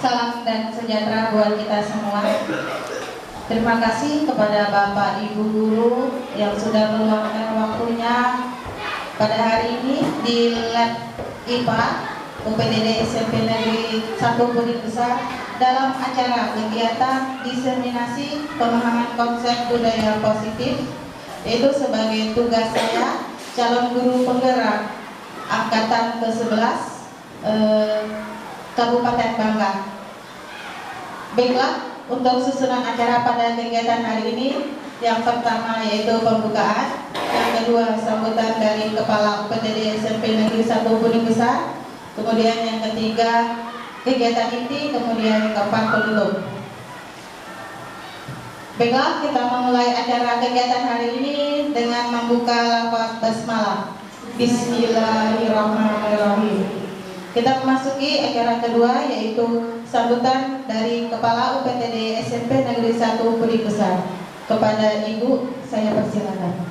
Salam dan sejahtera buat kita semua. Terima kasih kepada Bapak Ibu Guru yang sudah meluangkan waktunya pada hari ini di Lab IPA UPTD SMP Negeri 1 Puri Besar dalam acara kegiatan diseminasi pemahaman konsep budaya positif, yaitu sebagai tugas saya calon guru penggerak angkatan ke-11 Kabupaten Bangka. Baiklah, untuk susunan acara pada kegiatan hari ini, yang pertama yaitu pembukaan, yang kedua sambutan dari Kepala UPTD SMP Negeri 1 Puri Besar, kemudian yang ketiga kegiatan inti, kemudian yang keempat penutup. Baiklah, kita memulai acara kegiatan hari ini dengan membuka lafaz basmalah. Bismillahirrahmanirrahim. Kita memasuki acara kedua, yaitu sambutan dari Kepala UPTD SMP Negeri 1 Puri Besar. Kepada Ibu, saya persilakan.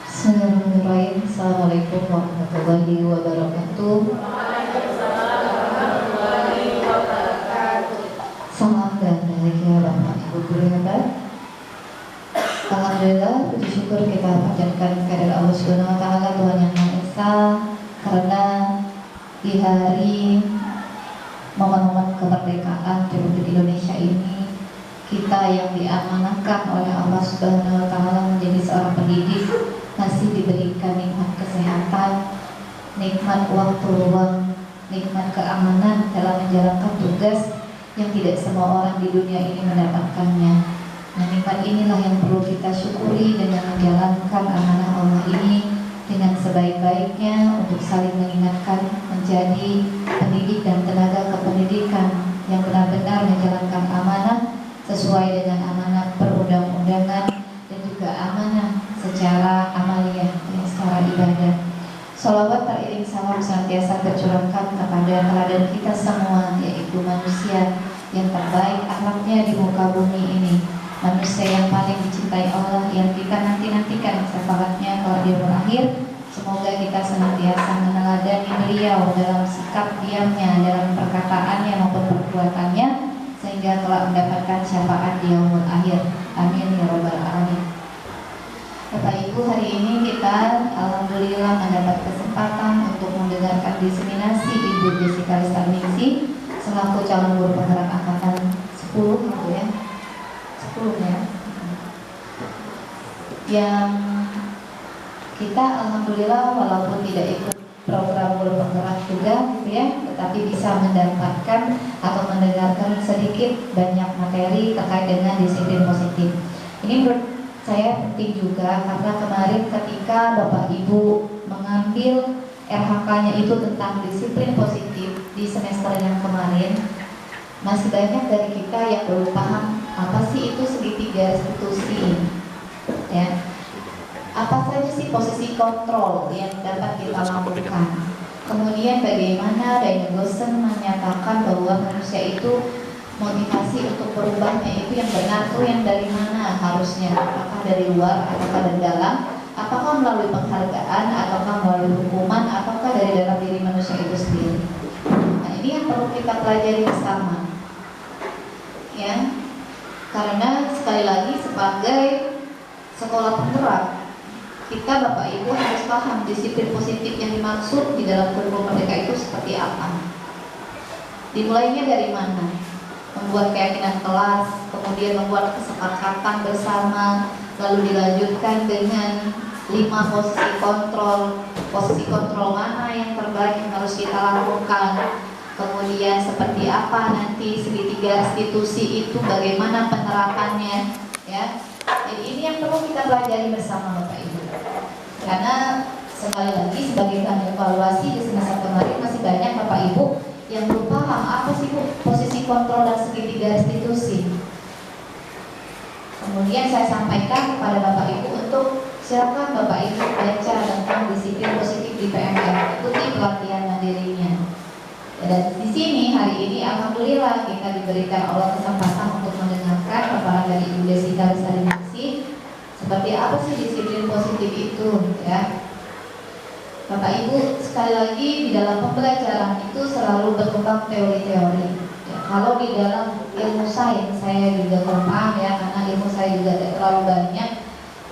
Bismillahirrahmanirrahim. Assalamualaikum warahmatullahi wabarakatuh. Salam dan bahagia Bapak Ibu guru hebat. Alhamdulillah, puji syukur kita panjatkan kehadirat Allah Subhanahu wa taala, Tuhan yang Maha Esa, karena di hari momen-momen kemerdekaan Republik Indonesia ini, kita yang diamanahkan oleh Allah Subhanahu wa taala menjadi seorang pendidik masih diberikan nikmat kesehatan, nikmat waktu luang, nikmat keamanan dalam menjalankan tugas yang tidak semua orang di dunia ini mendapatkannya. Nah, nikmat inilah yang perlu kita syukuri dengan menjalankan amanah Allah ini dengan sebaik-baiknya untuk saling mengingatkan, menjadi pendidik dan tenaga kependidikan yang benar-benar menjalankan amanah sesuai dengan amanah perundang-undangan dan juga amanah secara amaliyah dan secara ibadah. Sholawat teriring salam senantiasa tercurahkan kepada teladan kita semua, yaitu manusia yang terbaik akhlaknya di muka bumi ini, manusia yang paling dicintai Allah, yang kita nanti-nantikan syafaatnya kalau dia berakhir. Semoga kita senantiasa meneladani beliau dalam sikap diamnya, dalam perkataannya maupun perbuatannya, sehingga telah mendapatkan syafaat di yaumul akhir. Amin ya rabbal alamin. Bapak Ibu, hari ini kita alhamdulillah mendapat kesempatan untuk mendengarkan diseminasi Ibu Jessica Listarningsih selaku calon guru penggerak angkatan 10 ya. 10 ya. Yang kita alhamdulillah walaupun tidak ikut program guru penggerak juga gitu ya, tetapi bisa mendapatkan atau mendengarkan sedikit banyak materi terkait dengan disiplin positif. Ini menurut saya penting juga karena kemarin ketika Bapak Ibu mengambil RHK-nya itu tentang disiplin positif di semester yang kemarin, masih banyak dari kita yang belum paham apa sih itu segitiga restitusi, ya. Apa saja sih posisi kontrol yang dapat kita lakukan. Kemudian bagaimana Danielson menyatakan bahwa manusia itu motivasi untuk berubahnya itu yang benar tuh yang dari mana harusnya, apakah dari luar ataukah dari dalam, apakah melalui penghargaan ataukah melalui hukuman, ataukah dari dalam diri manusia itu sendiri. Nah, ini yang perlu kita pelajari bersama, ya, karena sekali lagi sebagai sekolah penggerak, kita Bapak Ibu harus paham disiplin positif yang dimaksud di dalam kurikulum Merdeka itu seperti apa. Dimulainya dari mana? Membuat keyakinan kelas, kemudian membuat kesepakatan bersama, lalu dilanjutkan dengan 5 posisi kontrol mana yang terbaik yang harus kita lakukan, kemudian seperti apa nanti segitiga restitusi itu, bagaimana penerapannya, ya. Jadi ini yang perlu kita pelajari bersama Bapak Ibu, karena sekali lagi sebagai bahan evaluasi di semester kemarin masih banyak Bapak Ibu yang belum paham apa sih Bu posisi kontrol dan segitiga restitusi. Kemudian saya sampaikan kepada Bapak Ibu untuk silakan Bapak Ibu baca tentang disiplin positif di PMR, ikuti pelatihan mandirinya. Dan di sini hari ini alhamdulillah kita diberikan Allah kesempatan untuk mendengarkan paparan dari Ibu Jessica Listarningsih seperti apa sih disiplin positif itu, ya. Bapak Ibu sekali lagi di dalam pembelajaran itu selalu berkembang teori-teori. Ya, kalau di dalam ilmu sains saya juga kurang paham ya, karena ilmu saya juga tidak terlalu banyak.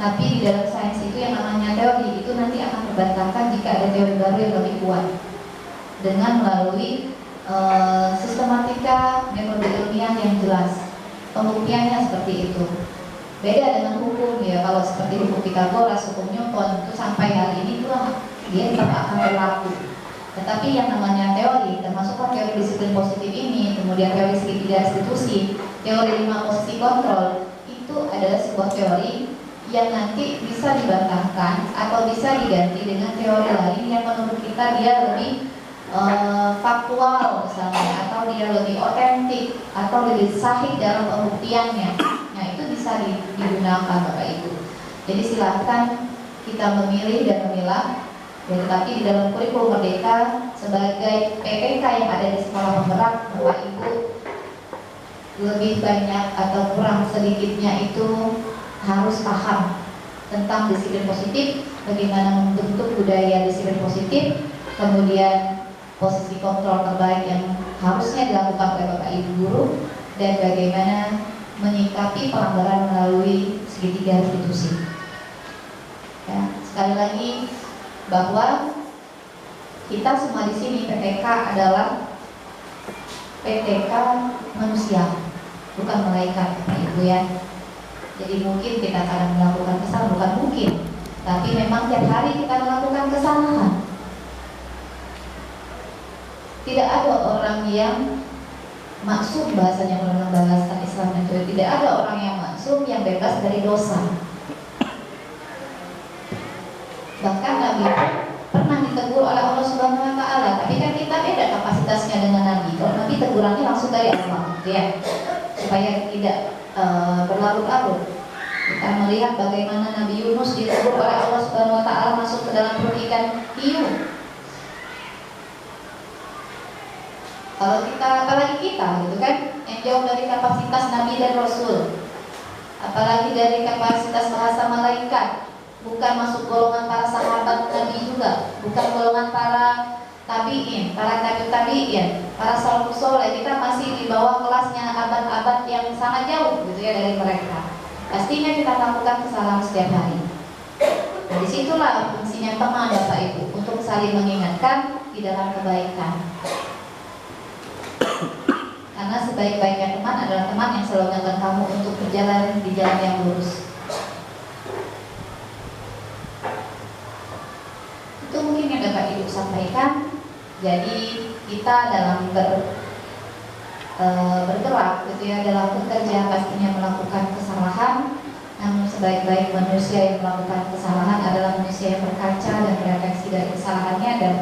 Tapi di dalam sains itu yang namanya teori itu nanti akan terbantahkan jika ada teori baru yang lebih kuat dengan melalui sistematika metode ilmiah yang jelas, pembuktiannya seperti itu. Beda dengan hukum ya, kalau seperti hukum Pythagoras, hukum Newton itu sampai hari ini tuh dia tetap akan berlaku. Tetapi yang namanya teori, termasuk teori disiplin positif ini, kemudian teori segitiga restitusi, teori 5 posisi kontrol, itu adalah sebuah teori yang nanti bisa dibantahkan atau bisa diganti dengan teori lain yang menurut kita dia lebih faktual misalnya, atau dia lebih otentik atau lebih sahih dalam pembuktiannya. Nah itu bisa digunakan Bapak Ibu. Jadi silahkan kita memilih dan memilah. Ya, tetapi di dalam kurikulum Merdeka sebagai PPK yang ada di sekolah penggerak, Bapak Ibu lebih banyak atau kurang sedikitnya itu harus paham tentang disiplin positif, bagaimana membentuk budaya disiplin positif, kemudian posisi kontrol terbaik yang harusnya dilakukan oleh Bapak Ibu guru, dan bagaimana menyikapi pelanggaran melalui segitiga restitusi. Ya, sekali lagi bahwa kita semua di sini PTK adalah PTK manusia, bukan malaikat, Bapak Ibu ya. Jadi mungkin kita akan melakukan kesalahan, bukan mungkin, tapi memang tiap hari kita melakukan kesalahan. Tidak ada orang yang maksum, bahasanya dalam bahasa Islam itu, tidak ada orang yang maksum yang bebas dari dosa. Bahkan Nabi pernah ditegur oleh Allah Subhanahu Wa Taala, tapi kan kita beda kapasitasnya dengan Nabi. Kalau Nabi tegurannya langsung dari Allah, ya, supaya tidak berlarut-larut. Kita melihat bagaimana Nabi Yunus ditegur oleh Allah Subhanahu Wa Taala masuk ke dalam perut ikan hiu. Kalau kita, apalagi kita gitu kan, yang jauh dari kapasitas Nabi dan Rasul, apalagi dari kapasitas bahasa malaikat, bukan masuk golongan para sahabat Nabi juga, bukan golongan para tabi'in, para tabi'in, para salafus soleh, kita masih di bawah kelasnya abad-abad yang sangat jauh gitu ya dari mereka. Pastinya kita lakukan kesalahan setiap hari. Nah, disitulah fungsinya teman Bapak Ibu, untuk saling mengingatkan di dalam kebaikan. Karena sebaik-baiknya teman adalah teman yang selalu mengingatkan kamu untuk berjalan di jalan yang lurus. Itu mungkin yang dapat Ibu sampaikan. Jadi kita dalam bergerak gitu ya, dalam bekerja pastinya melakukan kesalahan. Namun sebaik-baik manusia yang melakukan kesalahan adalah manusia yang berkaca dan merefleksi dari kesalahannya dan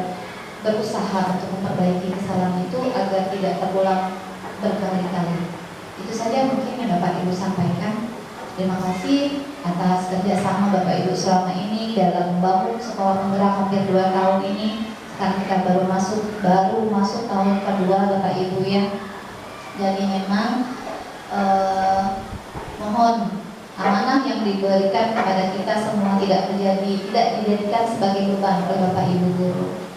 berusaha untuk memperbaiki kesalahan itu agar tidak terulang berkali-kali. Itu saja mungkin yang dapat Ibu sampaikan. Terima kasih atas kerjasama Bapak Ibu selama ini dalam membangun sekolah penggerak hampir 2 tahun ini. Sekarang kita baru masuk tahun kedua Bapak Ibu ya. Jadi memang mohon amanah yang diberikan kepada kita semua tidak dijadikan sebagai beban oleh Bapak Ibu guru.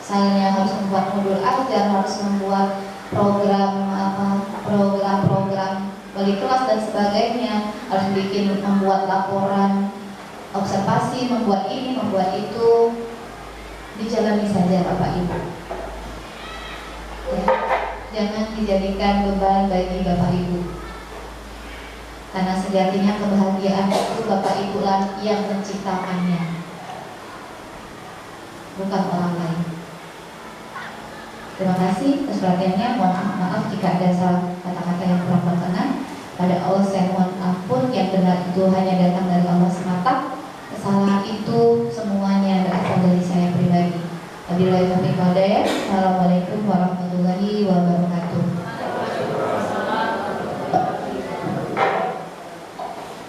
Saya harus membuat modul ajar, harus membuat program bagi kelas dan sebagainya, harus membuat laporan observasi, membuat ini, membuat itu. Dijalani saja Bapak Ibu ya. Jangan dijadikan beban bagi Bapak Ibu, karena sejatinya kebahagiaan itu Bapak Ibu lah yang menciptakannya, bukan orang lain. Terima kasih atas perhatiannya. Mohon maaf jika ada salah kata-kata yang kurang berkenan. Pada Allah saya mohon ampun. Yang benar itu hanya datang dari Allah semata. Kesalahan itu semuanya berasal dari saya pribadi. Wabillahi taufiq wal hidayah. Assalamualaikum warahmatullahi wabarakatuh.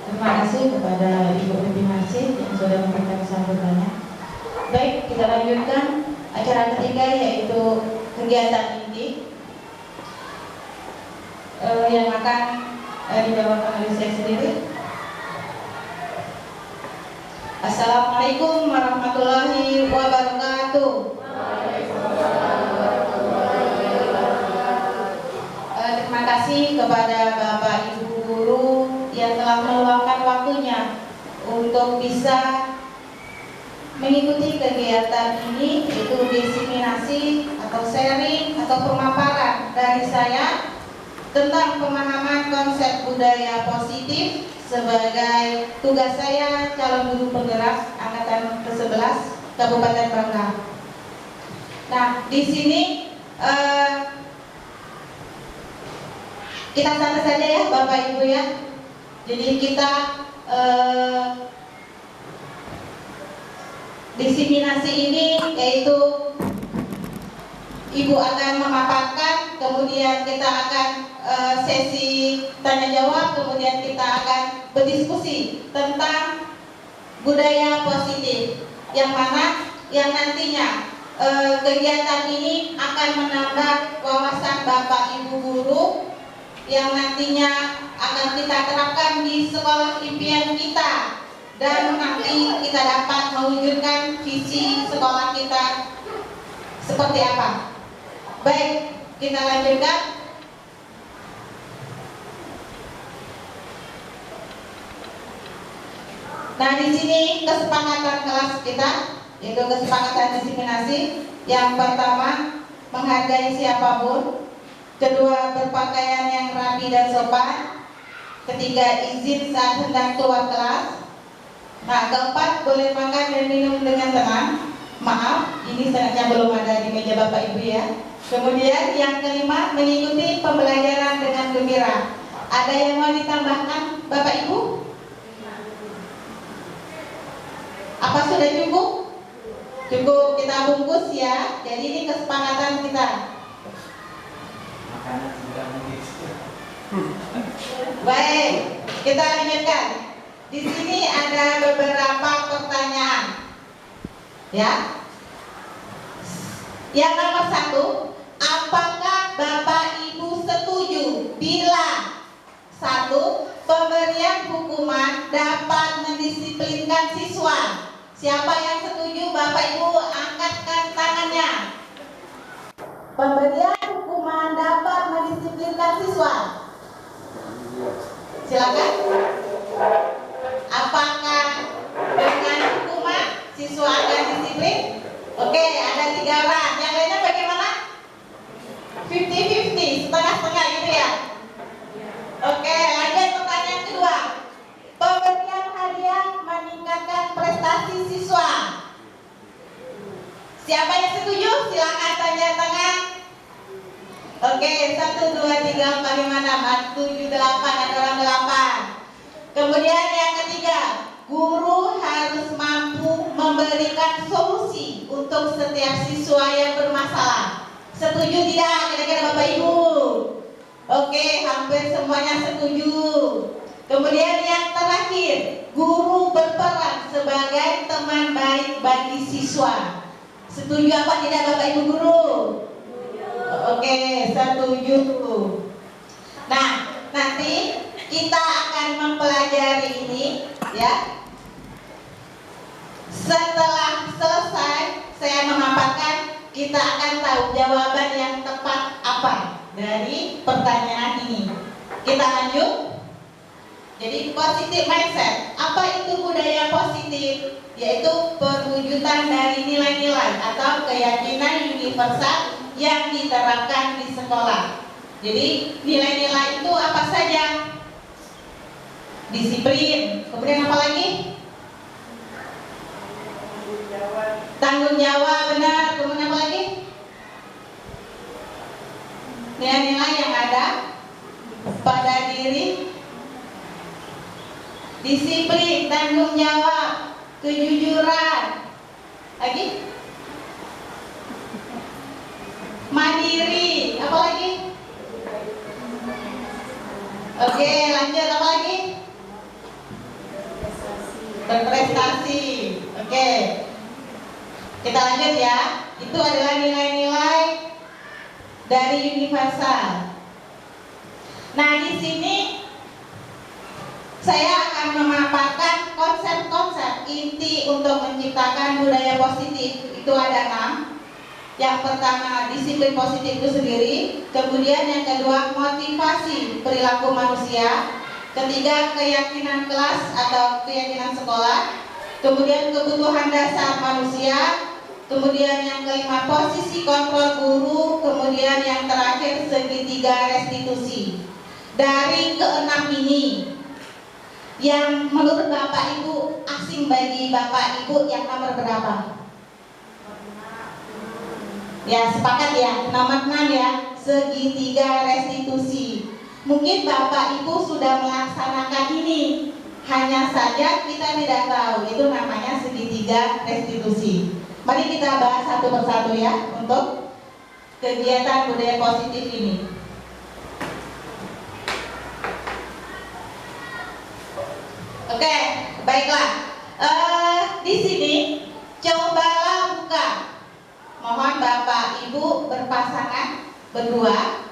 Terima kasih kepada Ibu Primasih yang sudah memberikan sambutannya. Baik, kita lanjutkan acara ketiga, yaitu kegiatan inti yang akan dibawakan oleh saya sendiri. Assalamualaikum warahmatullahi wabarakatuh. Terima kasih kepada Bapak Ibu guru yang telah meluangkan waktunya untuk bisa mengikuti kegiatan ini, yaitu diseminasi atau sharing atau pemaparan dari saya tentang pemahaman konsep budaya positif sebagai tugas saya calon guru penggerak angkatan ke-11 Kabupaten Bangka. Nah, di sini kita santai saja ya Bapak Ibu ya. Jadi kita diseminasi ini yaitu Ibu akan memaparkan, kemudian kita akan sesi tanya jawab, kemudian kita akan berdiskusi tentang budaya positif yang mana yang nantinya kegiatan ini akan menambah wawasan Bapak Ibu guru yang nantinya akan kita terapkan di sekolah impian kita, dan nanti kita dapat mewujudkan visi sekolah kita seperti apa. Baik, kita lanjutkan. Nah, di sini kesepakatan kelas kita, yaitu kesepakatan diseminasi. Yang pertama, menghargai siapapun. Kedua, berpakaian yang rapi dan sopan. Ketiga, izin saat hendak keluar kelas. Nah, keempat, boleh makan dan minum dengan tenang. Maaf, ini sengaja belum ada di meja Bapak Ibu ya. Kemudian yang kelima, mengikuti pembelajaran dengan gembira. Ada yang mau ditambahkan Bapak Ibu? Apa sudah cukup? Cukup, kita bungkus ya. Jadi ini kesepakatan kita. Baik, kita lanjutkan. Di sini ada beberapa pertanyaan, ya. Yang nomor 1, apakah Bapak Ibu setuju bila 1. Pemberian hukuman dapat mendisiplinkan siswa? Siapa yang setuju? Bapak Ibu angkatkan tangannya. Pemberian hukuman dapat mendisiplinkan siswa. Silakan. Apakah dengan hukuman siswa akan disiplin? Oke, ada 3 orang. Yang lainnya bagaimana? 50-50, setengah-setengah gitu ya. Oke, lanjut pertanyaan kedua. Pemberian hadiah meningkatkan prestasi siswa. Siapa yang setuju? Silakan tanda tangan. Oke, 1, 2, 3, 4, 5, 6, 7, 8, ada orang 8. Kemudian yang ketiga, guru harus mampu memberikan solusi untuk setiap siswa yang bermasalah. Setuju tidak kira-kira Bapak Ibu? Oke, hampir semuanya setuju. Kemudian yang terakhir, guru berperan sebagai teman baik bagi siswa. Setuju apa tidak Bapak Ibu guru? Oke, setuju. Nah, nanti kita akan mempelajari ini ya. Setelah selesai saya memaparkan, kita akan tahu jawaban yang tepat apa dari pertanyaan ini. Kita lanjut. Jadi positive mindset. Apa itu budaya positif? Yaitu perwujudan dari nilai-nilai atau keyakinan universal yang diterapkan di sekolah. Jadi nilai-nilai itu apa saja? Disiplin. Kemudian apa lagi? Tanggung jawab, benar. Kemudian apa lagi? Nilai-nilai yang ada pada diri. Disiplin, tanggung jawab, kejujuran. Lagi? Mandiri. Apa lagi? Oke, lanjut. Apa lagi? Berprestasi. Oke. Kita lanjut ya. Itu adalah nilai-nilai dari universal. Nah, di sini saya akan memaparkan konsep-konsep inti untuk menciptakan budaya positif itu ada 6. Yang pertama, disiplin positif itu sendiri. Kemudian yang kedua, motivasi perilaku manusia. Ketiga, keyakinan kelas atau keyakinan sekolah. Kemudian kebutuhan dasar manusia. Kemudian yang kelima, posisi kontrol guru. Kemudian yang terakhir, segitiga restitusi. Dari keenam ini, yang menurut Bapak Ibu asing bagi Bapak Ibu yang nomor berapa? Ya, sepakat ya, nomor 6 ya, segitiga restitusi. Mungkin Bapak Ibu sudah melaksanakan ini, hanya saja kita tidak tahu itu namanya segitiga restitusi. Mari kita bahas satu persatu ya untuk kegiatan budaya positif ini. Oke, baiklah. Di sini cobalah buka. Mohon Bapak Ibu berpasangan berdua.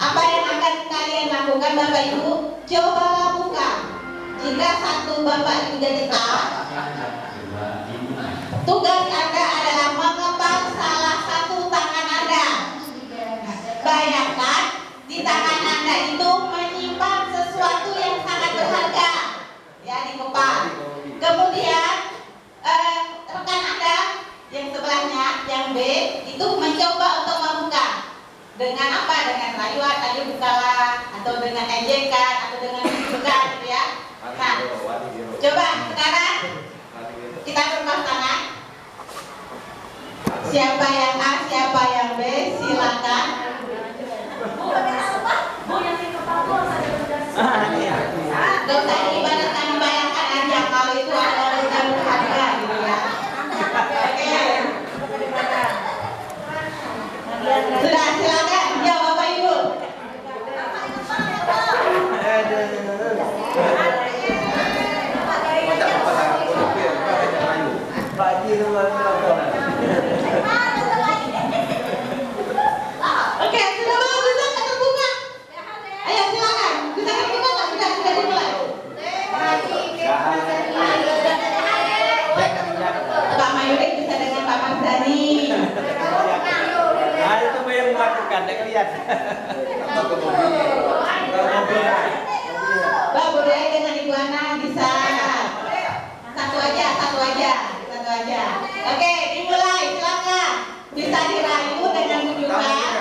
Apa yang akan kalian lakukan Bapak Ibu? Cobalah buka. Jika satu Bapak Ibu jadi A, tugas Anda adalah mengepal salah satu tangan Anda. Bayangkan di tangan Anda itu menyimpan sesuatu yang sangat berharga. Ya, dikepal. Kemudian rekan Anda yang sebelahnya, yang B, itu mencoba untuk membuka. Dengan apa? Dengan rayuan, ayo bukalah, atau dengan ejekan, atau dengan buka, gitu ya. Nah, coba sekarang kita berpasangan. Siapa yang A, siapa yang B, silakan. Gak usah diibaratkan, bayangkan aja kalau itu ada yang berharga, gitu ya. Sudah, silakan. Ya, Bapak Ibu. Oke, sudah bagus, bisa terbuka. Ayo silakan. Bisa terbuka nggak? Sudah dimulai. Pak Mayuri bisa dengan Pak Marsani. Nah, itu yang melakukan, tidak lihat. Mbak budaya dengan Ibu Ana bisa. Satu aja. Oke, dimulai, silakan. Bisa dirayu dengan tunjukkan.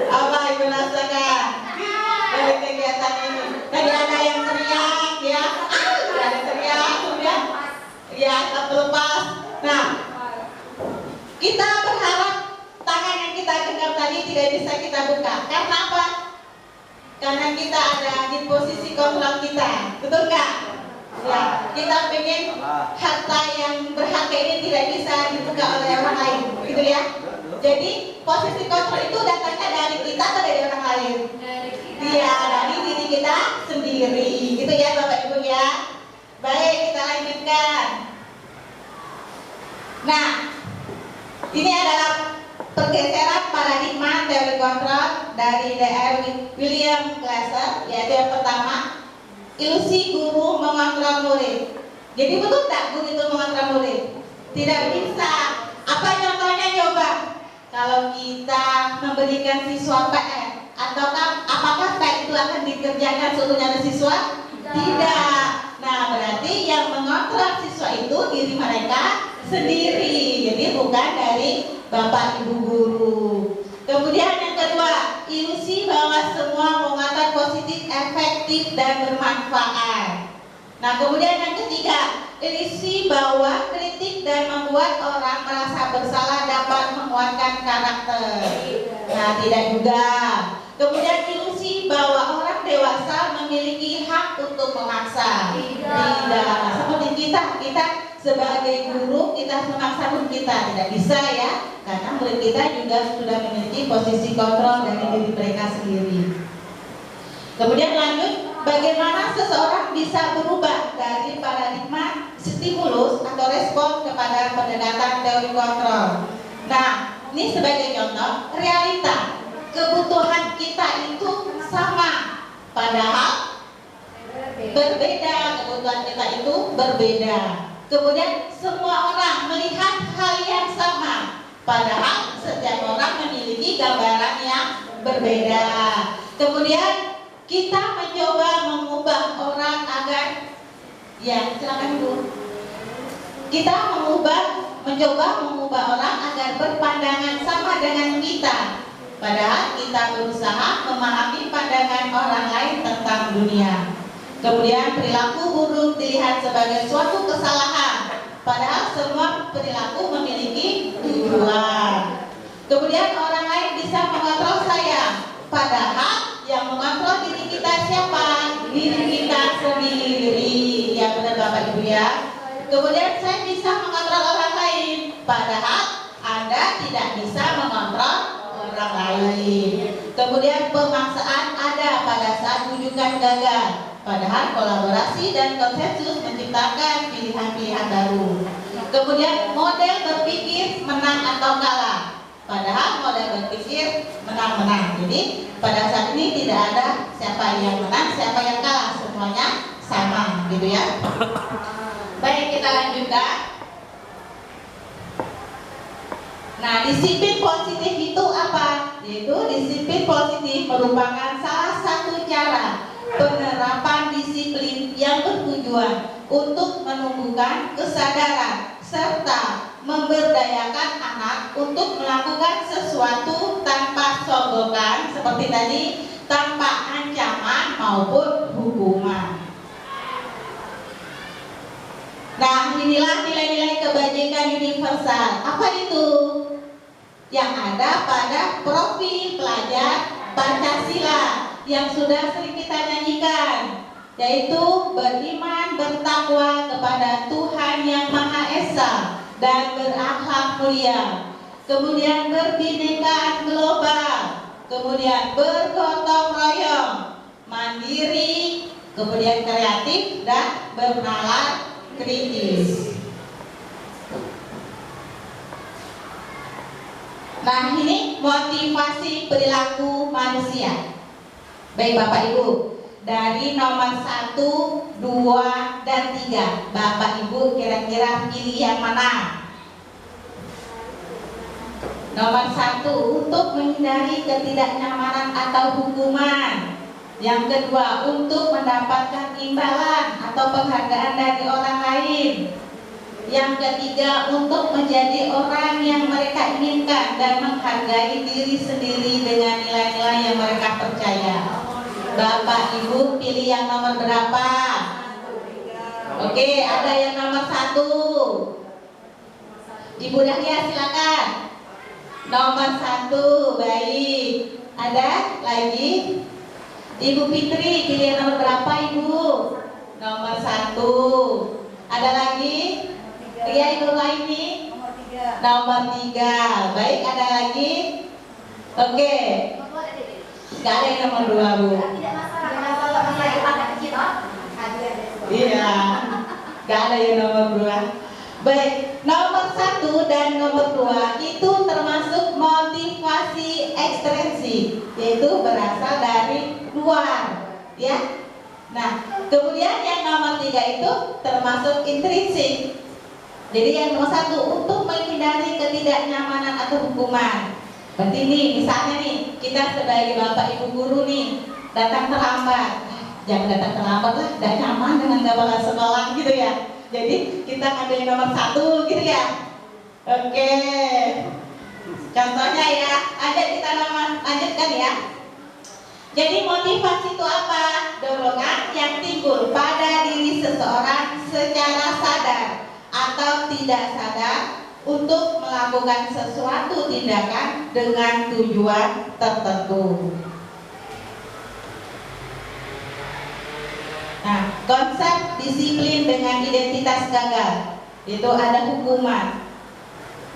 Apa Ibu rasakan dari kegiatan ini? Tadi ada yang teriak ya, ada teriak sudah, ya terlepas. Nah, kita berharap tangan yang kita genggam tadi tidak bisa kita buka. Karena apa? Karena kita ada di posisi kontrol kita, betul nggak? Ya, kita pengen harta yang berharga ini tidak bisa dibuka oleh orang lain, gitu ya. Jadi posisi kontrol itu datangnya dari kita atau dari orang lain? Dari kita. Iya, dari diri kita sendiri. Gitu ya Bapak Ibu ya. Baik, kita lanjutkan. Nah, ini adalah pergeseran paradigma teori kontrol dari Dr. William Glasser, yaitu yang pertama, ilusi guru mengontrol murid. Jadi betul tak guru itu mengontrol murid? Tidak bisa. Apa contohnya coba? Kalau kita memberikan siswa PR, ataukah apakah PR itu akan dikerjakan seluruhnya oleh siswa? Tidak. Nah, berarti yang mengontrol siswa itu diri mereka sendiri. Jadi bukan dari Bapak Ibu guru. Kemudian yang kedua, ilusi bahwa semua penguatan positif, efektif dan bermanfaat. Nah, kemudian yang ketiga, ilusi bahwa kritik dan membuat orang merasa bersalah dapat menguatkan karakter. Nah, tidak juga. Kemudian ilusi bahwa orang dewasa memiliki hak untuk memaksa. Tidak. Seperti kita sebagai guru, kita memaksa pun kita tidak bisa ya, karena murid kita juga sudah memiliki posisi kontrol dari diri mereka sendiri. Kemudian lanjut, bagaimana seseorang bisa berubah dari paradigma stimulus atau respon kepada pendekatan teori kontrol. Nah, ini sebagai contoh, realita kebutuhan kita itu sama, padahal berbeda. Kebutuhan kita itu berbeda. Kemudian semua orang melihat hal yang sama, padahal setiap orang memiliki gambaran yang berbeda. Kemudian kita mencoba mengubah orang agar, ya silakan Bu. Kita mencoba mengubah orang agar berpandangan sama dengan kita, padahal kita berusaha memahami pandangan orang lain tentang dunia. Kemudian perilaku buruk dilihat sebagai suatu kesalahan, padahal semua perilaku memiliki tujuan. Kemudian orang lain bisa mengontrol saya, padahal yang mengontrol diri kita siapa? Diri kita sendiri. Ya benar Bapak Ibu ya. Kemudian saya bisa mengontrol orang lain, padahal Anda tidak bisa mengontrol orang lain. Kemudian pemaksaan ada pada saat rujukan gagal, padahal kolaborasi dan konsensus menciptakan pilihan-pilihan baru. Kemudian model berpikir menang atau kalah, padahal model berpikir menang-menang. Jadi pada saat ini tidak ada siapa yang menang, siapa yang kalah, semuanya sama, gitu ya. Baik, kita lanjutkan. Nah, disiplin positif itu apa? Yaitu disiplin positif merupakan salah satu cara penerapan disiplin yang bertujuan untuk menumbuhkan kesadaran serta memberdayakan anak untuk melakukan sesuatu tanpa sogokan, seperti tadi, tanpa ancaman maupun hukuman. Nah, inilah nilai-nilai kebajikan universal. Apa itu? Yang ada pada profil pelajar Pancasila yang sudah sering kita nyanyikan, yaitu beriman bertakwa kepada Tuhan yang Maha Esa dan berakhlak mulia. Kemudian berbinekaan global, kemudian bergotong royong, mandiri, kemudian kreatif dan bernalar kritis. Nah, ini motivasi perilaku manusia. Baik Bapak Ibu, dari nomor 1, 2, dan 3, Bapak Ibu kira-kira pilih yang mana? Nomor 1, untuk menghindari ketidaknyamanan atau hukuman. Yang kedua, untuk mendapatkan imbalan atau penghargaan dari orang lain. Yang ketiga, untuk menjadi orang yang mereka inginkan dan menghargai diri sendiri dengan nilai-nilai yang mereka percaya. Bapak Ibu pilih yang nomor berapa? Oke, ada yang nomor 1. Ibu Dahlia silakan. Nomor 1, baik. Ada lagi? Ibu Fitri pilih yang nomor berapa Ibu? Nomor 1. Ada lagi? Iya Ibu Laini? Nomor 3. Baik, ada lagi? Oke. Nggak ada yang nomor 2, Bu. Tidak masalah kalau misalnya pada kecil, Iya, nggak ada yang nomor 2. Baik, nomor 1 dan nomor 2 itu termasuk motivasi ekstrinsik, yaitu berasal dari luar, ya. Nah, kemudian yang nomor 3 itu termasuk intrinsik. Jadi yang nomor 1 untuk menghindari ketidaknyamanan atau hukuman. Berarti nih, misalnya nih, kita sebagai bapak ibu guru nih datang terlambat. Jangan datang terlambat lah, tidak nyaman dengan kepala sekolah gitu ya. Jadi kita ambil nomor 1 gitu ya. Oke. Contohnya ya, ada kita lanjutkan ya. Jadi motivasi itu apa? Dorongan yang timbul pada diri seseorang secara sadar atau tidak sadar untuk melakukan sesuatu tindakan dengan tujuan tertentu. Nah, konsep disiplin dengan identitas gagal itu ada hukuman.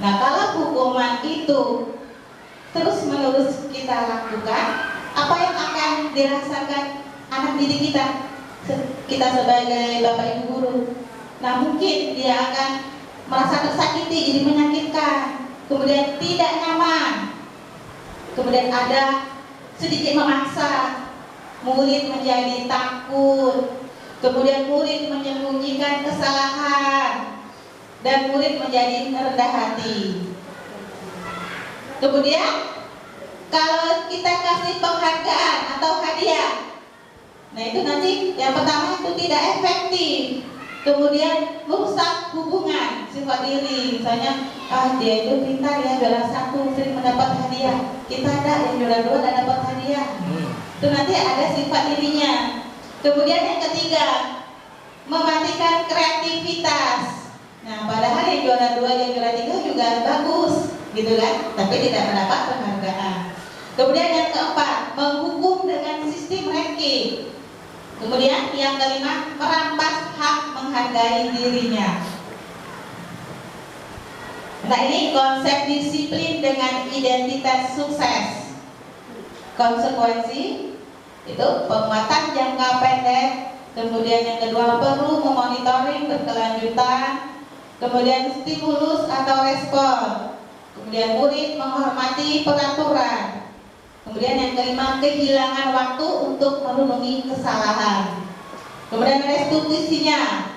Nah, kalau hukuman itu terus-menerus kita lakukan, apa yang akan dirasakan anak didik kita sebagai bapak ibu guru? Nah, mungkin dia akan merasa tersakiti, jadi menyakitkan, kemudian tidak nyaman, kemudian ada sedikit memaksa, murid menjadi takut, kemudian murid menyembunyikan kesalahan, dan murid menjadi rendah hati. Kemudian kalau kita kasih penghargaan atau hadiah, nah itu nanti yang pertama itu tidak efektif, kemudian merusak hubungan sifat diri. Misalnya, dia itu pintar ya, juara 1 sering mendapat hadiah, kita ada yang juara 2 dan dapat hadiah. Itu nanti ada sifat dirinya. Kemudian yang ketiga, mematikan kreativitas. Nah, padahal yang juara 2 yang juara 3 juga bagus, gitu kan? Tapi tidak mendapat penghargaan. Kemudian yang keempat, menghukum dengan sistem ranking. Kemudian yang kelima, merampas hak menghargai dirinya. Nah, ini konsep disiplin dengan identitas sukses. Konsekuensi itu penguatan jangka pendek. Kemudian yang kedua, perlu memonitoring berkelanjutan. Kemudian stimulus atau respon. Kemudian murid menghormati peraturan. Kemudian yang kelima, kehilangan waktu untuk merenungi kesalahan. Kemudian restitusinya,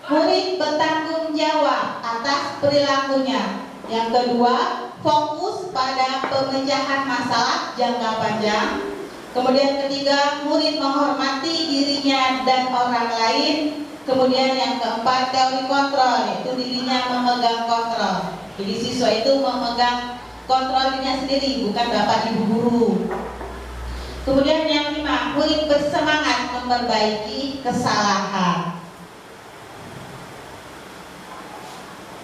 murid bertanggung jawab atas perilakunya. Yang kedua, fokus pada pemecahan masalah jangka panjang. Kemudian ketiga, murid menghormati dirinya dan orang lain. Kemudian yang keempat, teori kontrol, yaitu dirinya memegang kontrol. Jadi siswa itu memegang kontrol dirinya sendiri, bukan bapak ibu guru. Kemudian yang lima, murid bersemangat memperbaiki kesalahan.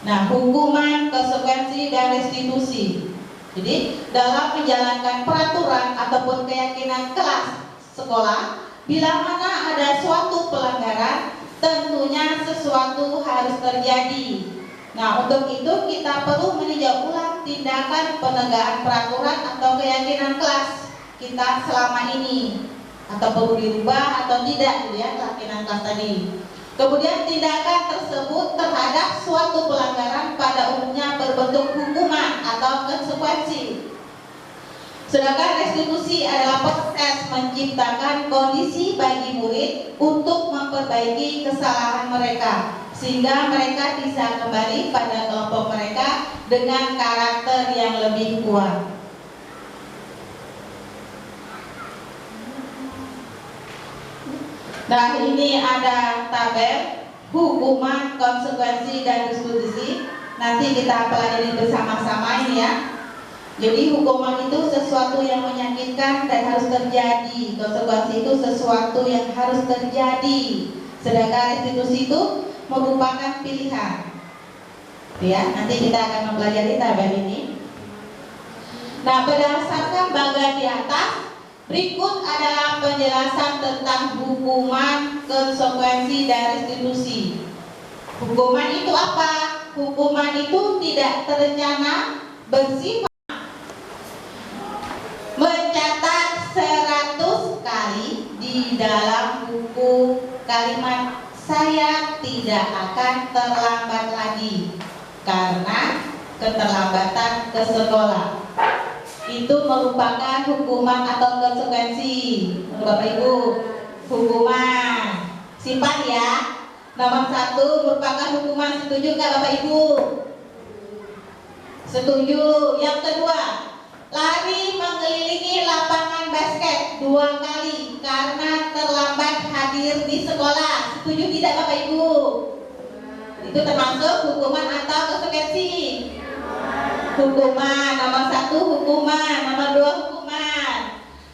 Nah, hukuman, konsekuensi, dan restitusi. Jadi dalam menjalankan peraturan ataupun keyakinan kelas sekolah, bila mana ada suatu pelanggaran, tentunya sesuatu harus terjadi. Nah, untuk itu kita perlu meninjau ulang tindakan penegakan peraturan atau keyakinan kelas kita selama ini, atau perlu dirubah atau tidak, gitu ya, keyakinan kelas tadi. Kemudian tindakan tersebut terhadap suatu pelanggaran pada umumnya berbentuk hukuman atau konsekuensi. Sedangkan restitusi adalah proses menciptakan kondisi bagi murid untuk memperbaiki kesalahan mereka, sehingga mereka bisa kembali pada kelompok mereka dengan karakter yang lebih kuat. Nah, ini ada tabel hukuman, konsekuensi, dan restitusi. Nanti kita pelajari bersama-sama ini ya. Jadi hukuman itu sesuatu yang menyakitkan dan harus terjadi. Konsekuensi itu sesuatu yang harus terjadi. Sedangkan restitusi itu merupakan pilihan. Ya, nanti kita akan mempelajari tabel ini. Nah, berdasarkan bagian di atas, berikut adalah penjelasan tentang hukuman, konsekuensi, dan restitusi. Hukuman itu apa? Hukuman itu tidak terencana, bersifat mencatat dalam buku kalimat saya tidak akan terlambat lagi karena keterlambatan ke sekolah. Itu merupakan hukuman atau konsekuensi. Bapak Ibu, hukuman. Simpan ya. Nomor 1 merupakan hukuman. Setuju nggak Bapak Ibu? Setuju. Yang kedua, lari mengelilingi lapangan basket 2 kali karena terlambat hadir di sekolah. Setuju tidak Bapak Ibu? Itu termasuk hukuman atau konsekuensi? Hukuman. Nomor 1 hukuman, nomor 2 hukuman.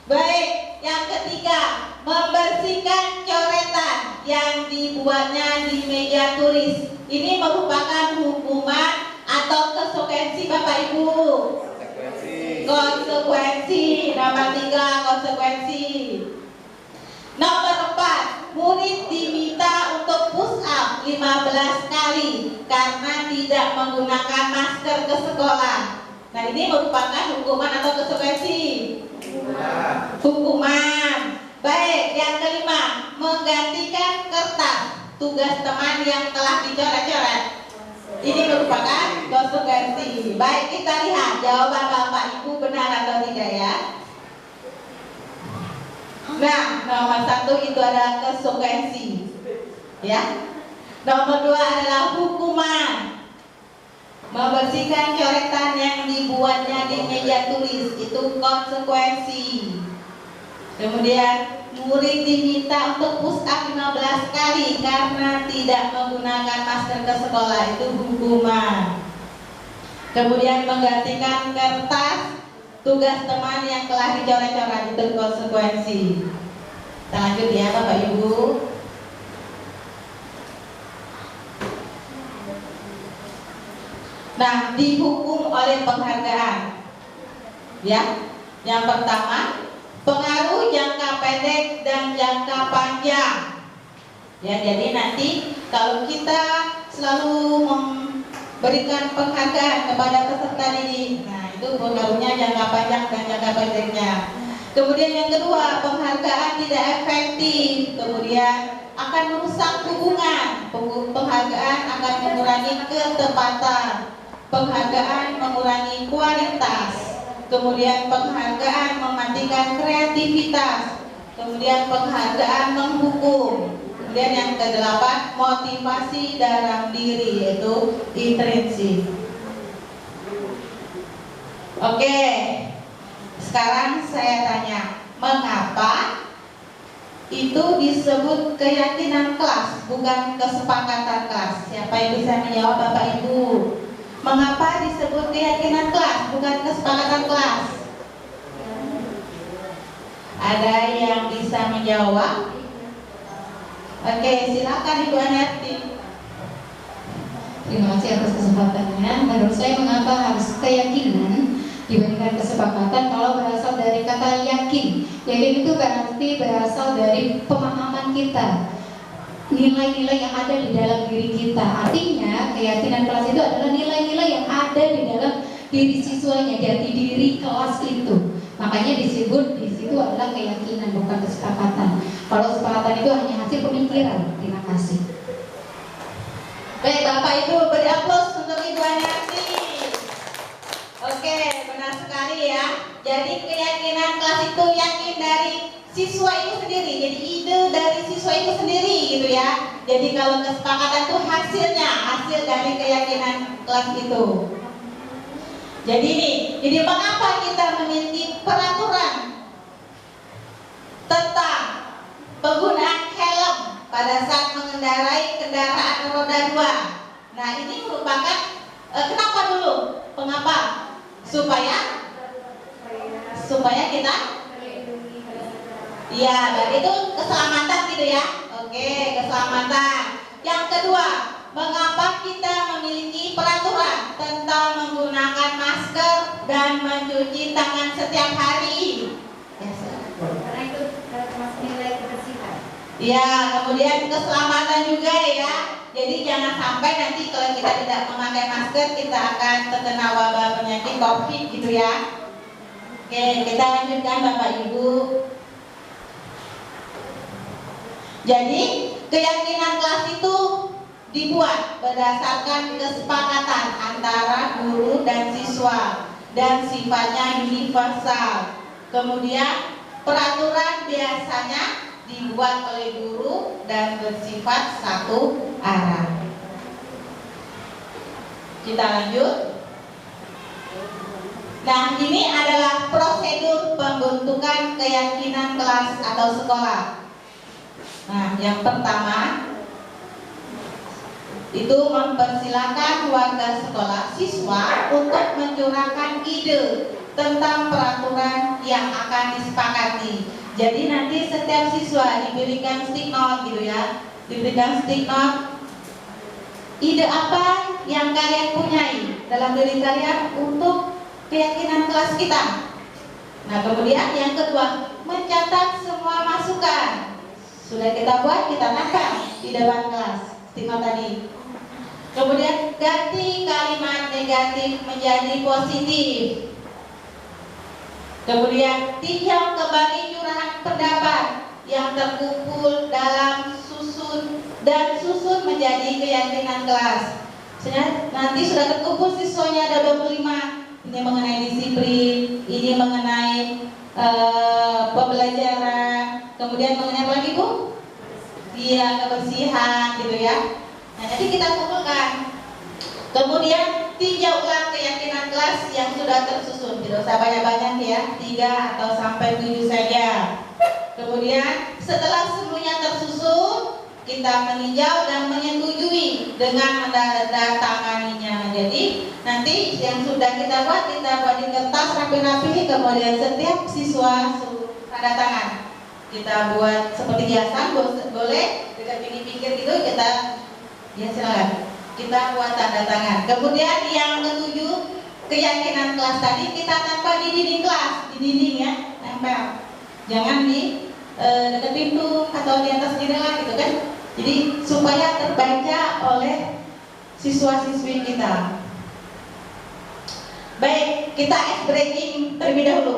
Baik, yang ketiga, membersihkan coretan yang dibuatnya di meja tulis. Ini merupakan hukuman atau konsekuensi Bapak Ibu? Konsekuensi. Nomor 3 konsekuensi. Nomor 4, murid diminta untuk push up 15 kali karena tidak menggunakan masker ke sekolah. Nah, ini merupakan hukuman atau konsekuensi? Hukuman. Baik, yang kelima, menggantikan kertas tugas teman yang telah dicoret-coret. Ini merupakan konsekuensi. Baik, kita lihat jawaban Bapak Ibu benar atau tidak ya. Nah, nomor 1 itu adalah konsekuensi, ya. Nomor 2 adalah hukuman. Membersihkan coretan yang dibuatnya di meja tulis itu konsekuensi. Kemudian murid diminta untuk push up 15 kali karena tidak menggunakan masker ke sekolah, itu hukuman. Kemudian menggantikan kertas tugas teman yang telah dicoret-coret, itu konsekuensi. Kita lanjut ya Bapak Ibu. Nah, dihukum oleh penghargaan. Ya, yang pertama, pengaruh jangka pendek dan jangka panjang. Ya, jadi nanti kalau kita selalu memberikan penghargaan kepada peserta didik, nah itu pengaruhnya jangka panjang dan jangka pendeknya. Kemudian yang kedua, penghargaan tidak efektif, kemudian akan merusak hubungan. Penghargaan akan mengurangi ketepatan, penghargaan mengurangi kualitas, kemudian penghargaan mematikan kreativitas, kemudian penghargaan menghukum. Kemudian yang ke-8, motivasi dalam diri, yaitu intrinsik. Oke, sekarang saya tanya, mengapa itu disebut keyakinan kelas, bukan kesepakatan kelas? Siapa yang bisa menjawab Bapak Ibu? Mengapa disebut keyakinan kelas, bukan kesepakatan kelas? Ada yang bisa menjawab? Oke, silakan Ibu Anerti. Terima kasih atas kesempatannya. Menurut saya mengapa harus keyakinan dibandingkan kesepakatan? Kalau berasal dari kata yakin, yakin itu berarti berasal dari pemahaman kita, nilai-nilai yang ada di dalam diri kita. Artinya keyakinan kelas itu adalah nilai-nilai yang ada di dalam diri siswanya, jati diri kelas itu. Makanya disebut di situ adalah keyakinan, bukan kesepakatan. Kalau kesepakatan itu hanya hasil pemikiran. Terima kasih. Baik, Bapak Ibu beri aplaus untuk Ibu Anerti. Oke, benar sekali ya. Jadi keyakinan kelas itu yakin dari siswa itu sendiri. Jadi ide dari siswa itu sendiri gitu ya. Jadi kalau kesepakatan itu hasilnya, hasil dari keyakinan kelas itu. Jadi ini mengapa kita memiliki peraturan tentang penggunaan helm pada saat mengendarai kendaraan roda 2. Nah, ini merupakan kenapa dulu? Mengapa? Supaya kita ya, dan itu keselamatan gitu ya. Oke, keselamatan. Yang kedua, mengapa kita memiliki peraturan tentang menggunakan masker dan mencuci tangan setiap hari? Karena itu termasuk nilai kebersihan. Ya, kemudian keselamatan juga ya. Jadi jangan sampai nanti kalau kita tidak memakai masker kita akan terkena wabah penyakit COVID gitu ya. Oke, kita lanjutkan Bapak Ibu. Jadi keyakinan kelas itu dibuat berdasarkan kesepakatan antara guru dan siswa dan sifatnya universal. Kemudian peraturan biasanya dibuat oleh guru dan bersifat satu arah. Kita lanjut. Nah, ini adalah prosedur pembentukan keyakinan kelas atau sekolah. Nah, yang pertama itu mempersilahkan warga sekolah siswa untuk mencurahkan ide tentang peraturan yang akan disepakati. Jadi nanti setiap siswa diberikan stick note gitu ya, diberikan stick note ide apa yang kalian punyai dalam diri kalian untuk keyakinan kelas kita. Nah, kemudian yang kedua, mencatat semua masukan. Sudah kita buat, kita tangkap di depan kelas, stigma tadi. Kemudian ganti kalimat negatif menjadi positif. Kemudian tinjau kembali curahan pendapat yang terkumpul dalam susun dan susun menjadi keyakinan kelas. Nanti sudah terkumpul siswanya ada 25. Ini mengenai disiplin, ini mengenai pembelajaran, kemudian mengenai apa lagi Bu? Iya, kebersihan gitu ya. Nah, jadi kita kumpulkan. Kemudian tinjau ulang keyakinan kelas yang sudah tersusun. Tidak usah banyak-banyak ya, 3 atau sampai 7 saja. Kemudian setelah semuanya tersusun, kita meninjau dan menyetujui dengan menandatanganinya. Jadi nanti yang sudah kita buat di kertas rapi-rapi, kemudian setiap siswa tanda tangan. Kita buat seperti hiasan, boleh dekat pinggir-pinggir gitu, kita ya silakan. Kita buat tanda tangan. Kemudian yang ketujuh, keyakinan kelas tadi kita tanpa di dinding kelas, di dinding ya, tempel. Jangan di dekat pintu atau di atas jendela gitu kan. Jadi supaya terbaca oleh siswa-siswi kita. Baik, kita ice breaking terlebih dahulu.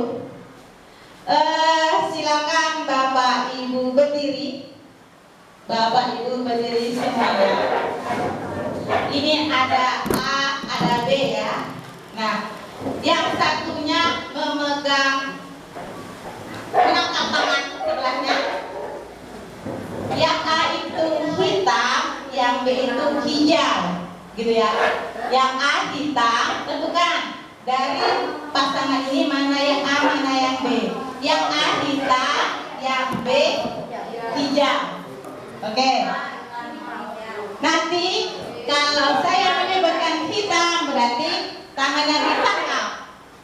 Silakan Bapak Ibu berdiri. Bapak Ibu berdiri semuanya. Ini ada A, ada B ya. Nah, yang satunya memegang menangkap tangan sebelahnya. Yang A itu hitam, yang B itu hijau, gitu ya. Yang A hitam, tentukan dari pasangan ini mana yang A, mana yang B. Yang A hitam, yang B hijau. Oke. Nanti kalau saya menyebutkan hitam berarti tangannya ditangkap.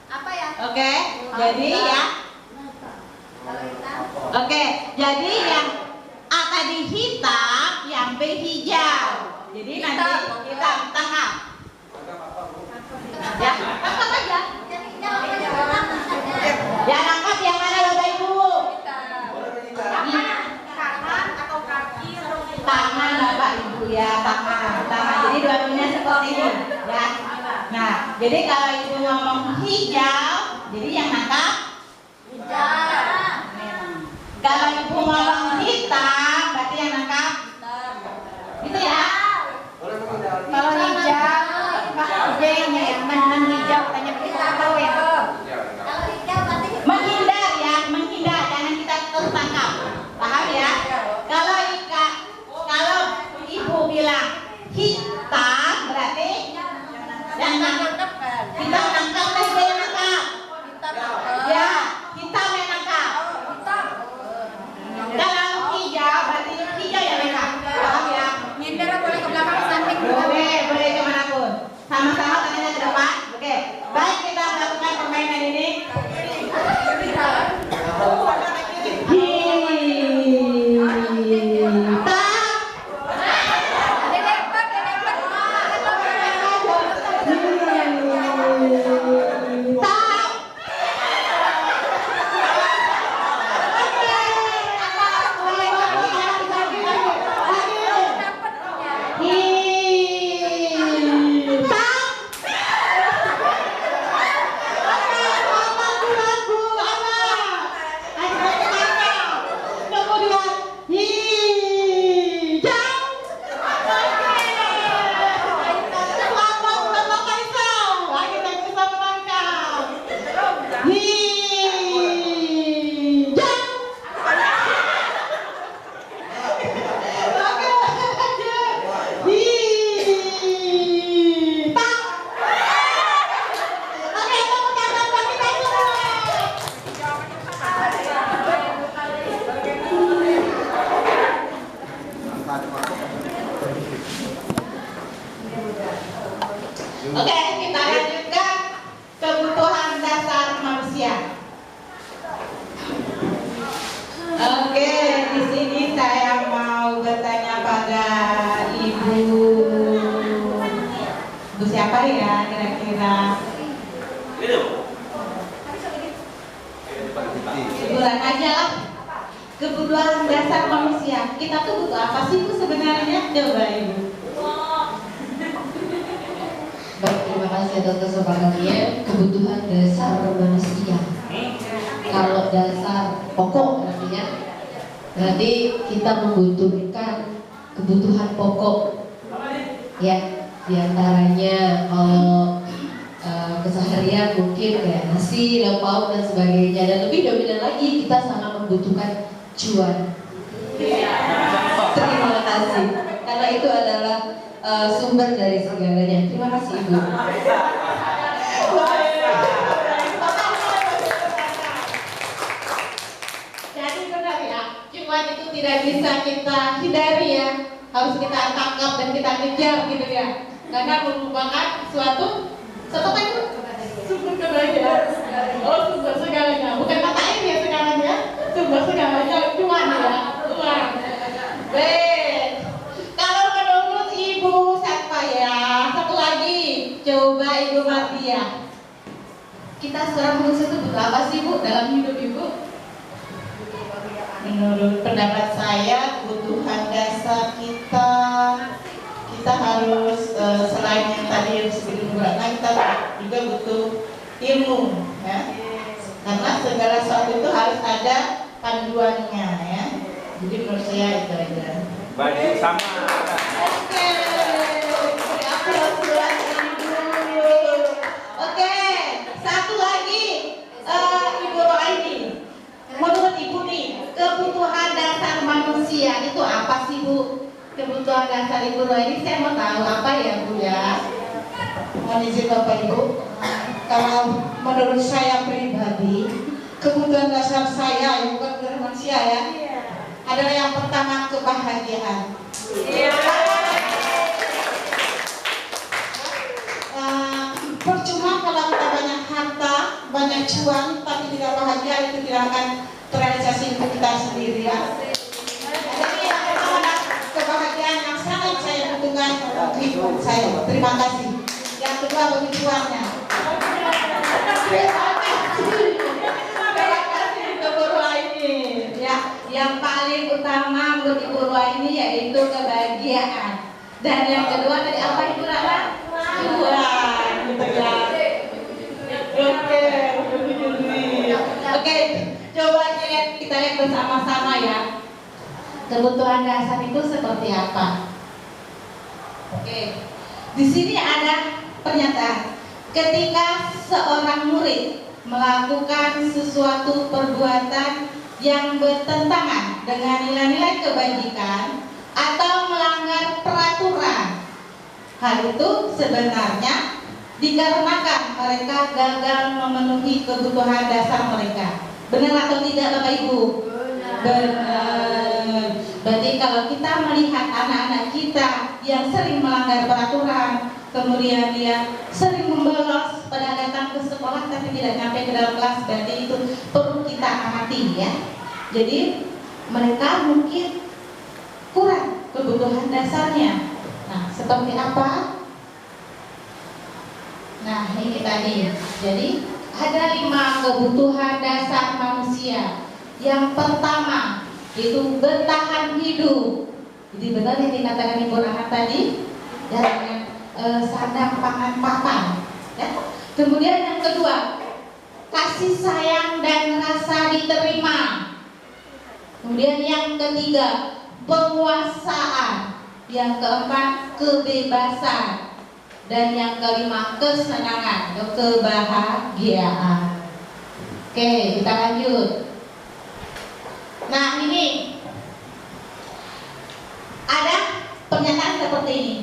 Apa ya? Oke. Jadi ya. Oke. Jadi yang A tadi hitam, yang B hijau. Jadi nanti kita tangkap. Ya, tangkap aja. Ya, tangkap yang mana Bapak Ibu? Tangan atau kaki? Tangan Bapak Ibu ya, tangan. Jadi dua-duanya seperti ini, ya. Nah, jadi kalau Ibu ngomong hijau, jadi yang nangkap Hijau. kalau Ibu ngomong hitam, berarti yang nangkap gitu ya. Kalau hijau, J-nya ya, hijau, tanya kita tahu ya. Kalau hijau berarti Menghindar ya, menghindar, jangan kita tertangkap. Paham ya? Kalau Ibu bilang hitam, berarti yang nangkap. Kita nangkap, dia yang nangkap. Ya, hitam yang nangkap. Kalau hijau, berarti hijau yang nangkap. Paham ya? Nyender boleh ke belakang ke samping. Boleh kemanapun. Sama-sama tangannya ke depan. Oke. Baik, kita melakukan permainan ini. Oke, kita lanjutkan kebutuhan dasar manusia. Oke, di sini saya mau bertanya pada Ibu siapa ya kira-kira? Bulan aja lah. Kebutuhan dasar manusia. Kita tuh butuh apa sih Bu sebenarnya? Coba Ibu. Baik, terima kasih atas kesempatannya. Kebutuhan dasar manusia. Kalau dasar pokok artinya, berarti kita membutuhkan kebutuhan pokok. Ya, diantaranya kalau keseharian mungkin kayak nasi, lauk pauk dan sebagainya. Dan lebih dominan lagi kita sangat membutuhkan cuan. Terima kasih. Karena itu adalah sumber dari segalanya. Terima kasih Ibu. Jadi benar ya, cuan itu tidak bisa kita hindari ya. Harus kita tangkap dan kita kejar gitu ya. Karena merupakan suatu apa itu? Sumber kebahagiaan. Oh, sumber segalanya. Bukan mata air ya sekarang ya. Sumber segalanya cuan ya. Cuan. Baik. Kalau menurut Ibu siapa ya? Satu lagi. Coba Ibu Martia. Kita seorang manusia itu butuh apa sih Bu dalam hidup Ibu? Menurut pendapat saya, kebutuhan dasar kita harus selain yang tadi yang sebelum berangkat, kita juga butuh ilmu ya. Karena segala sesuatu itu harus ada panduannya ya. Jadi menurut saya itu aja. Baju sama. Oke. Oke, satu lagi Ibu Roaini. Menurut Ibu nih, kebutuhan dasar manusia itu apa sih Bu? Kebutuhan dasar Ibu Roaini, saya mau tahu apa ya Bu ya? Mohon izin Bapak Ibu. Kalau menurut saya pribadi, kebutuhan dasar saya, bukan kebutuhan manusia ya, adalah yang pertama kebahagiaan. Percuma kalau kita banyak harta, banyak cuan, tapi tidak bahagia, itu tidak akan terrealisasi untuk kita sendiri ya. Jadi yang pertama adalah kebahagiaan yang sangat saya butuhkan untuk hidup saya. Terima kasih. Yang kedua bagi cuannya. Terima kasih untuk Bu Roaini ya. Yang paling utama menurut Ibu Roaini yaitu kebahagiaan. Dan yang kedua tadi apa Ibu Rara? Cuan, gitu ya. Oke, coba kita lihat bersama-sama ya. Kebutuhan dasar itu seperti apa? Oke, di sini ada pernyataan. Ketika seorang murid melakukan sesuatu perbuatan yang bertentangan dengan nilai-nilai kebajikan atau melanggar peraturan, hal itu sebenarnya dikarenakan mereka gagal memenuhi kebutuhan dasar mereka. Benar atau tidak Bapak Ibu? Benar. Berarti kalau kita melihat anak-anak kita yang sering melanggar peraturan, kemudian dia sering membolos pada datang ke sekolah tapi tidak sampai ke dalam kelas, berarti itu perlu kita amati ya. Jadi mereka mungkin kurang kebutuhan dasarnya. Nah, seperti apa? Nah, ini tadi. Jadi ada 5 kebutuhan dasar manusia. Yang pertama itu bertahan hidup. Jadi benar yang dikatakan Ibu Rahmat tadi, dan sandang pangan papan. Ya. Kemudian yang kedua, kasih sayang dan rasa diterima. Kemudian yang ketiga, penguasaan. Yang keempat, kebebasan. Dan yang kelima, kesenangan atau kebahagiaan. Oke, kita lanjut. Nah, ini ada pernyataan seperti ini.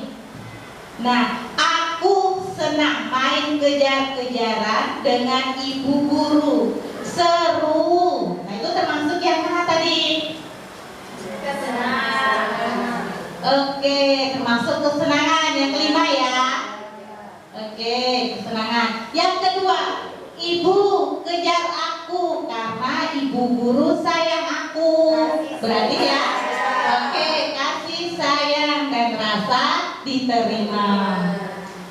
Nah, aku senang main kejar-kejaran dengan ibu guru. Seru. Nah, itu termasuk yang mana tadi? Kesenangan. Oke, termasuk kesenangan yang kelima ya. Oke, ibu guru sayang aku. Berarti ya, oke, kasih sayang dan rasa diterima.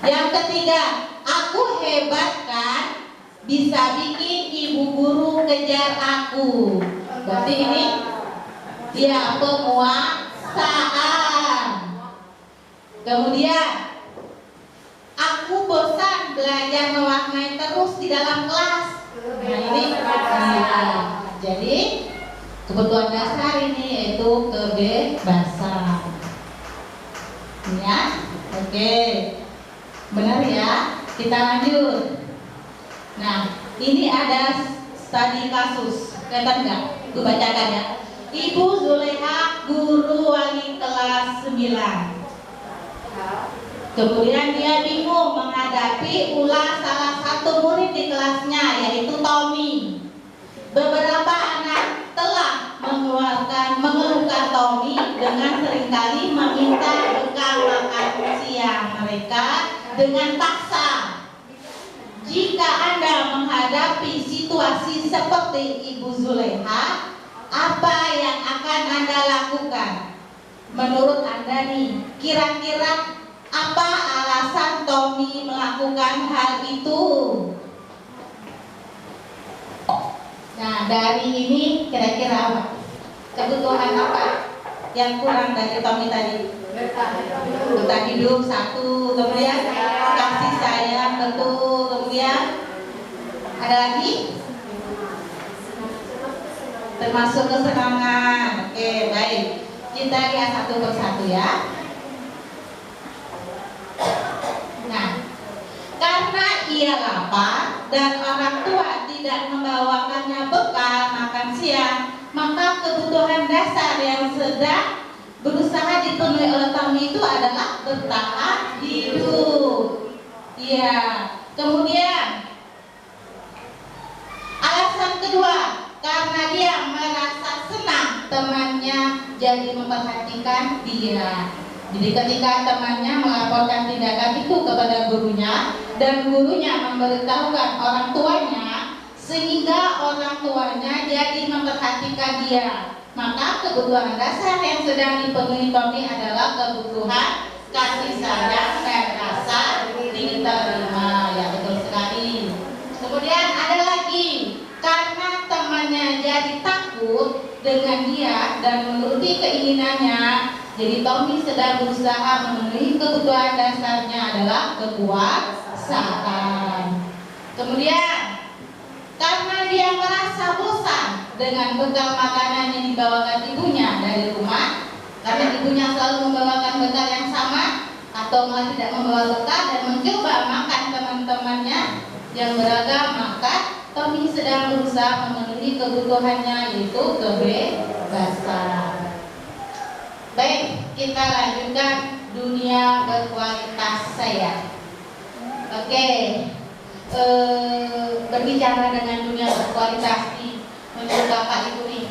Yang ketiga, aku hebat kan, bisa bikin ibu guru kejar aku. Berarti ini ya penguasaan. Kemudian aku bosan belajar mewarnai terus di dalam kelas. Nah ini jadi kebutuhan dasar ini yaitu kebebasan. Ya, oke, benar ya. Kita lanjut. Nah, ini ada studi kasus. Kelihatan nggak? Gue bacakan ya. Ibu Zuleha, guru wali kelas 9. Kemudian dia bingung menghadapi ulah salah satu murid di kelasnya, yaitu Tommy. Beberapa anak telah mengeluhkan Tommy dengan seringkali meminta bekal makan siang mereka dengan paksa. Jika Anda menghadapi situasi seperti Ibu Zuleha, apa yang akan Anda lakukan? Menurut Anda nih, kira-kira apa alasan Tommy melakukan hal itu? Nah, dari ini kira-kira apa? Kebutuhan apa yang kurang dari Tommy tadi? Bertahan hidup, satu. Kemudian kasih sayang, betul. Kemudian ada lagi? Termasuk kesenangan. Oke, baik. Kita lihat satu persatu ya. Nah, karena ia lapar dan orang tua tidak membawakannya bekal makan siang, maka kebutuhan dasar yang sedang berusaha dipenuhi oleh Tommy itu adalah bertahan hidup. Iya. Kemudian alasan kedua, karena dia merasa senang temannya jadi memperhatikan dia. Jadi ketika temannya melaporkan tindakan itu kepada gurunya dan gurunya memberitahukan orang tuanya, sehingga orang tuanya jadi memperhatikan dia, maka kebutuhan dasar yang sedang dipenuhi Tommy adalah kebutuhan kasih sayang dan rasa diterima. Ya, betul sekali. Kemudian ada lagi, karena temannya jadi takut dengan dia dan menuruti keinginannya, jadi Tommy sedang berusaha memenuhi kebutuhan dasarnya adalah kekuasaan. Kemudian karena dia merasa bosan dengan bekal makanan yang dibawakan ibunya dari rumah, karena ibunya selalu membawakan bekal yang sama atau malah tidak membawa bekal dan mencoba makan teman-temannya yang beragam, maka Tommy sedang berusaha memenuhi kebutuhannya, yaitu kebebasan. Baik, kita lanjutkan dunia berkualitas saya. Oke, berbicara dengan dunia berkualitas nih, menurut Bapak Ibu nih,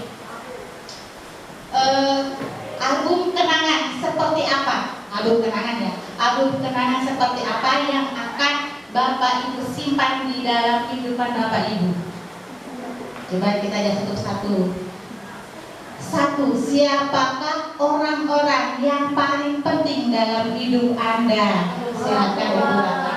album kenangan seperti apa? Album kenangan ya. Album kenangan seperti apa yang akan Bapak Ibu simpan di dalam kehidupan Bapak Ibu? Coba kita lihat satu-satu. Satu, siapakah orang-orang yang paling penting dalam hidup Anda? Silakan Ibu Rata.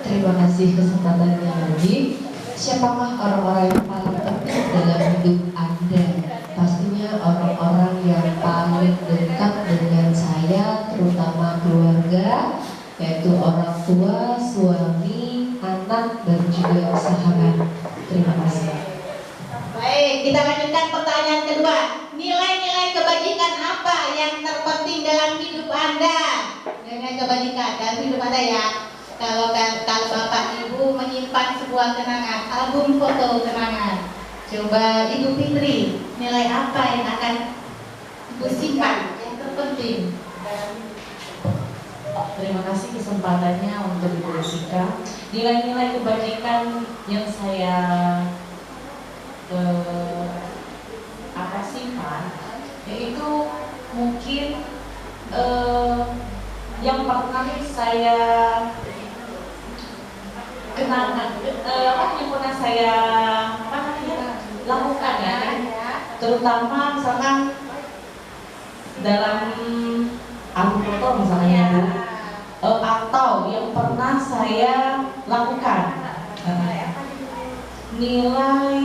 Terima kasih kesempatannya lagi. Siapakah orang-orang yang paling penting dalam hidup Anda? Pastinya orang-orang yang paling dekat dengan saya, terutama keluarga, yaitu orang tua, suami, anak, dan juga sahabat. Terima kasih. Baik, kita lanjutkan pertanyaan kedua. Nilai-nilai kebajikan apa yang terpenting dalam hidup Anda? Nilai kebajikan dalam hidup Anda ya. Kalau Bapak Ibu menyimpan sebuah kenangan, album foto kenangan, coba Ibu Fitri, nilai apa yang akan Ibu simpan yang terpenting? Terima kasih kesempatannya untuk Ibu Jessica. Nilai-nilai kebajikan yang saya simpan, yaitu mungkin yang pernah saya kenangan apa yang pernah saya lakukan ya, terutama misalkan dalam album foto misalnya Bu, atau yang pernah saya lakukan nilai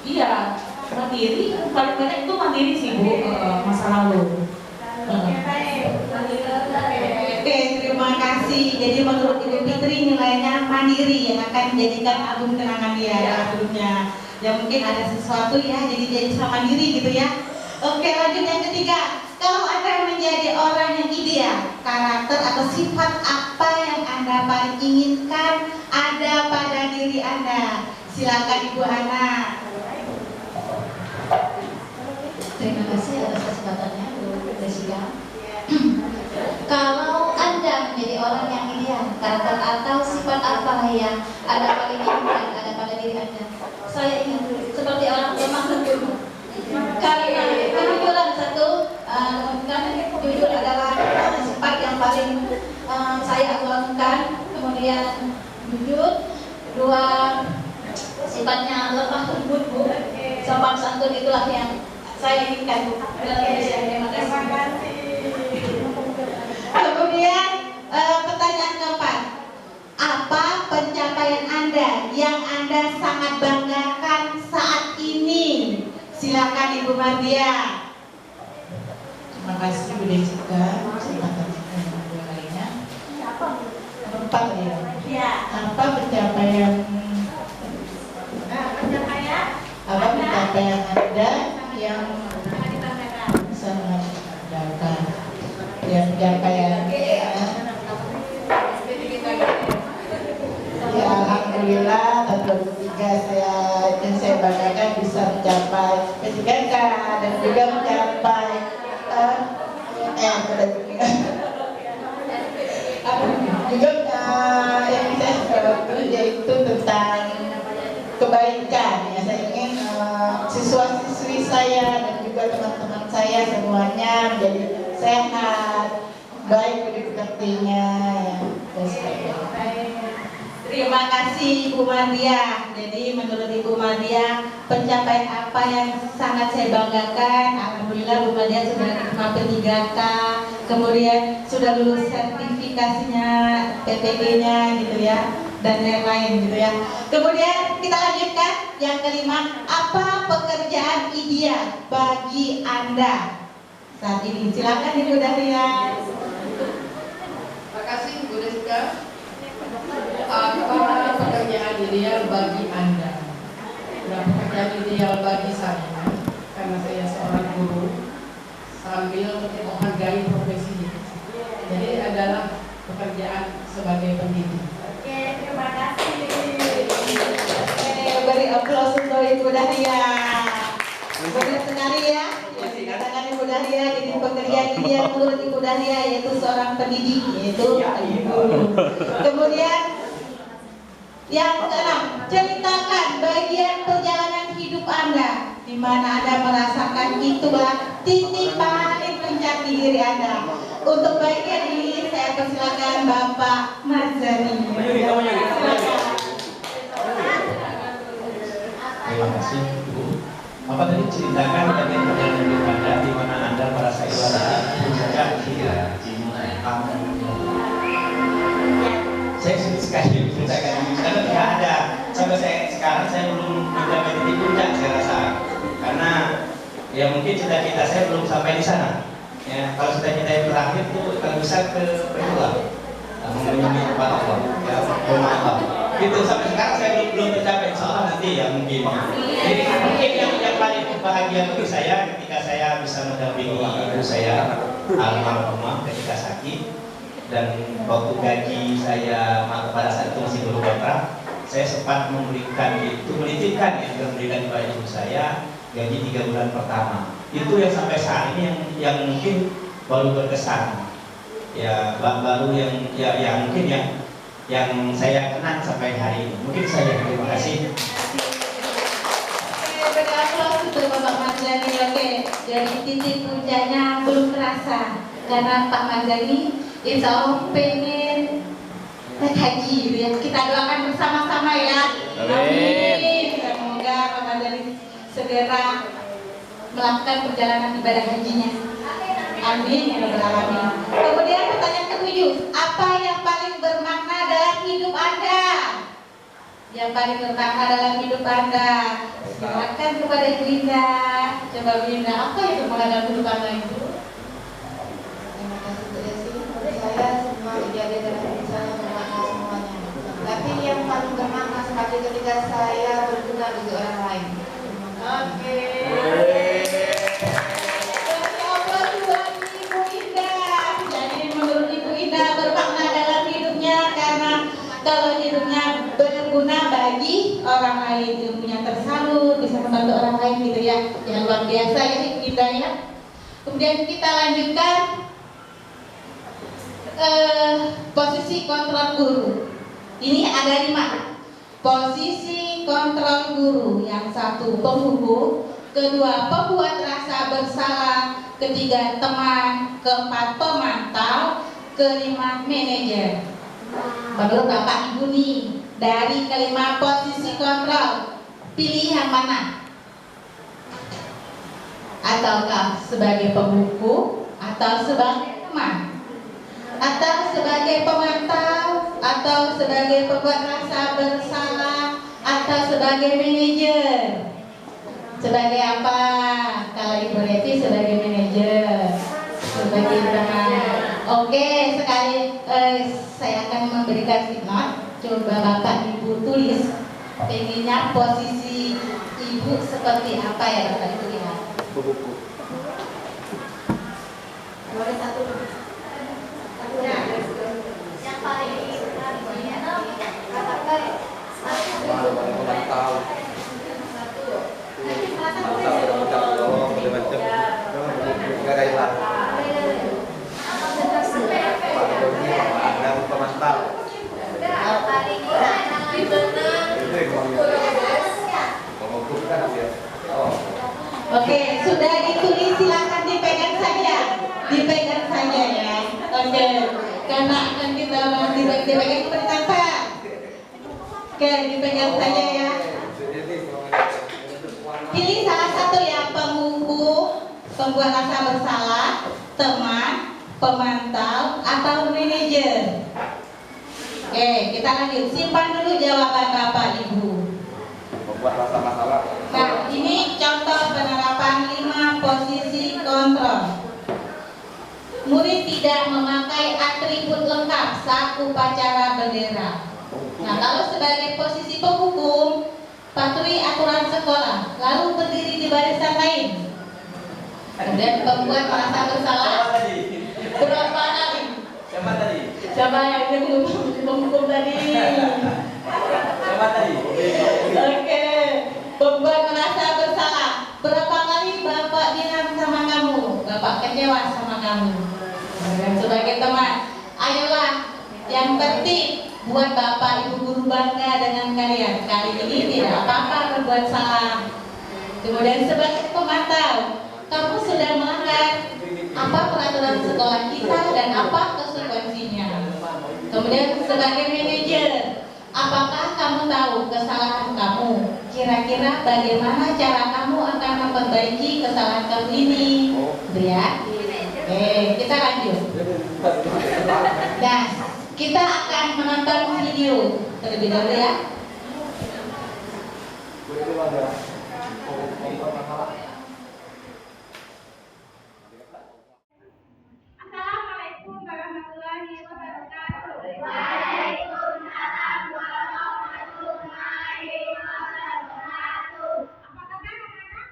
iya mandiri, paling banyak itu mandiri sih Bu, masa lalu. Oke, terima kasih. Jadi menurut Ibu Fitri nilainya mandiri yang akan menjadikan album kenangan dia albumnya. Ya mungkin ada sesuatu ya, jadi bisa mandiri gitu ya. Oke, lanjut yang ketiga. Kalau Anda menjadi orang yang ideal, karakter atau sifat apa yang Anda paling inginkan ada pada diri Anda? Silakan Ibu Hana. Terima kasih atas kesempatannya Bu Jessica. Kalau Anda menjadi orang yang ideal, karakter atau sifat apa yang Anda paling inginkan ada pada diri Anda? Saya ingin seperti orang lemah lembut. Karena kejujuran satu, jujur adalah sifat yang paling saya lakukan. Kemudian jujur, kedua sifatnya lemah lembut Bu. Sopan santun itulah yang saya inginkan Bu. Terima kasih. Kemudian pertanyaan keempat, apa pencapaian Anda yang Anda sangat banggakan saat ini? Silakan Ibu Mardia. Terima kasih Bu Jessica. Kesempatan yang kedua lainnya. Empat ya. Apa pencapaian Anda yang sangat banggakan? Ya, pencapaian ya, alhamdulillah tahun 2003 saya banggakan bisa mencapai P3K dan juga mencapai juga yang saya sebut yaitu tentang kebaikan ya. Saya ingin siswa-siswi saya dan juga teman-teman saya semuanya menjadi sehat, baik budi pekertinya ya, dan sebagainya. Terima kasih Ibu Mardia. Jadi menurut Ibu Mardia, pencapaian apa yang sangat saya banggakan? Alhamdulillah Bu Mardia sudah diterima P3K, kemudian sudah lulus sertifikasinya, PPG-nya gitu ya, dan yang lain gitu ya. Kemudian kita lanjutkan yang kelima, apa pekerjaan ideal bagi Anda saat ini? Silakan Ibu Dahlia. Terima kasih Bu Jessica. Apa pekerjaan ideal bagi Anda? Nah, pekerjaan ideal bagi saya, karena saya seorang guru sambil menghargai profesi. Jadi adalah pekerjaan sebagai pendidik. Oke, terima kasih. Beri aplaus untuk Ibu Dahlia. Benar sekali ya. Dikatakan Ibu Dahlia, jadi pekerjaan ideal menurut Ibu Dahlia yaitu seorang pendidik, yaitu guru. Kemudian yang keenam, ceritakan bagian perjalanan hidup Anda di mana Anda merasakan itulah titik paling puncak di diri Anda. Untuk bagian ini saya persilakan Bapak Marzani. Terima kasih Ibu. Apa tadi ceritakan bagian perjalanan hidup Anda di mana Anda merasa ibadah puncak Saya sulit sekali menceritakan ini karena tidak ada sampai sekarang saya belum mencapai titik puncak saya rasa karena ya mungkin cita-cita saya belum sampai di sana ya. Kalau cita-cita yang terakhir itu kalau bisa ke kedua mengunjungi tempat Allah ya, rumah Allah itu sampai sekarang saya belum tercapai, insya Allah nanti ya mungkin. Jadi mungkin yang paling bahagia bagi saya ketika saya bisa mendampingi ibu saya almarhumah ketika sakit. Dan waktu gaji saya pada saat itu masih baru kontrak, saya sempat menitipkan kepada ibu saya gaji 3 bulan pertama. Itu yang sampai saat ini yang mungkin baru berkesan, ya baru yang mungkin yang saya kenang sampai hari ini. Mungkin saya terima kasih. beri aplaus untuk Bapak Manjani. Oke, dari titik puncaknya belum terasa karena Pak Manjani insya Allah pengen naik haji gitu ya. Kita doakan bersama-sama ya. Amin. Semoga Pak Manjani segera melakukan perjalanan ibadah hajinya. Amin ya rabbal alamin. Kemudian pertanyaan ke-7, apa yang paling bermakna dalam hidup Anda? Yang paling bermakna dalam hidup Anda. Silakan kepada Ibu Indah. Coba Ibu Indah, apa yang bermakna dalam hidup Anda itu? Terima kasih Bu Desi. Menurut saya semua ibadah dalam hidup saya bermakna semuanya. Tapi yang paling bermakna sekali ketika saya berguna bagi orang lain. Oke. Ibu Indah. Jadi menurut Ibu Indah bermakna dalam hidupnya karena kalau hidupnya berguna bagi orang lain, ilmunya tersalur, bisa membantu orang lain gitu ya. Yang luar biasa ya Ibu Indah ya. Kemudian kita lanjutkan posisi kontrol guru. Ini ada 5. Posisi kontrol guru. Yang 1 penghukum, kedua pembuat rasa bersalah, ketiga teman, keempat pemantau, kelima manajer. Menurut Bapak Ibu nih, dari kelima posisi kontrol, pilih yang mana? Ataukah sebagai pembuku, atau sebagai teman, atau sebagai pemantau, atau sebagai pembuat rasa bersalah, atau sebagai manajer? Sebagai apa? Kalau Ibu Reti sebagai manajer, sebagai teman. Oke, sekali saya akan memberikan sticknote. Coba Bapak Ibu tulis pengennya posisi Ibu seperti apa ya Bapak Ibu lihat. Buku. Boleh satu. Yang paling Oke, sudah ditulis silakan dipegang saja ya. Oke, karena akan kita dipegang seperti apa? Oke, dipegang saja ya. Pilih salah satu ya, pembuku, pembuat rasa bersalah, teman, pemantau, atau manajer. Oke, kita lanjut. Simpan dulu jawaban Bapak Ibu. Membuat rasa masalah. Nah, ini contoh penerapan 5 posisi kontrol. Murid tidak memakai atribut lengkap saat upacara bendera. Nah, kalau sebagai posisi penghukum, patuhi aturan sekolah, lalu berdiri di barisan lain. Kemudian pembuat merasa bersalah. Berapa kali? Siapa tadi? Siapa yang menghukum tadi? Siapa tadi? Oke, pembuat merasa bersalah. Berapa kali Bapak bilang sama kamu, Bapak kecewa sama kamu? Dan sebagai teman, ayolah yang tertib, buat Bapak Ibu guru bangga dengan kalian. Kali ini tidak apa-apa berbuat salah. Kemudian sebagai pemantau, kamu sudah melanggar apa peraturan sekolah kita dan apa konsekuensinya. Kemudian sebagai manajer, apakah kamu tahu kesalahan kamu? Kira-kira bagaimana cara kamu akan memperbaiki kesalahan kamu ini? Gitu ya. Oke, kita lanjut. Nah, kita akan menonton video terlebih dahulu ya. Assalamualaikum warahmatullahi wabarakatuh. Waalaikumsalam warahmatullahi wabarakatuh. Apa kabar anak-anak?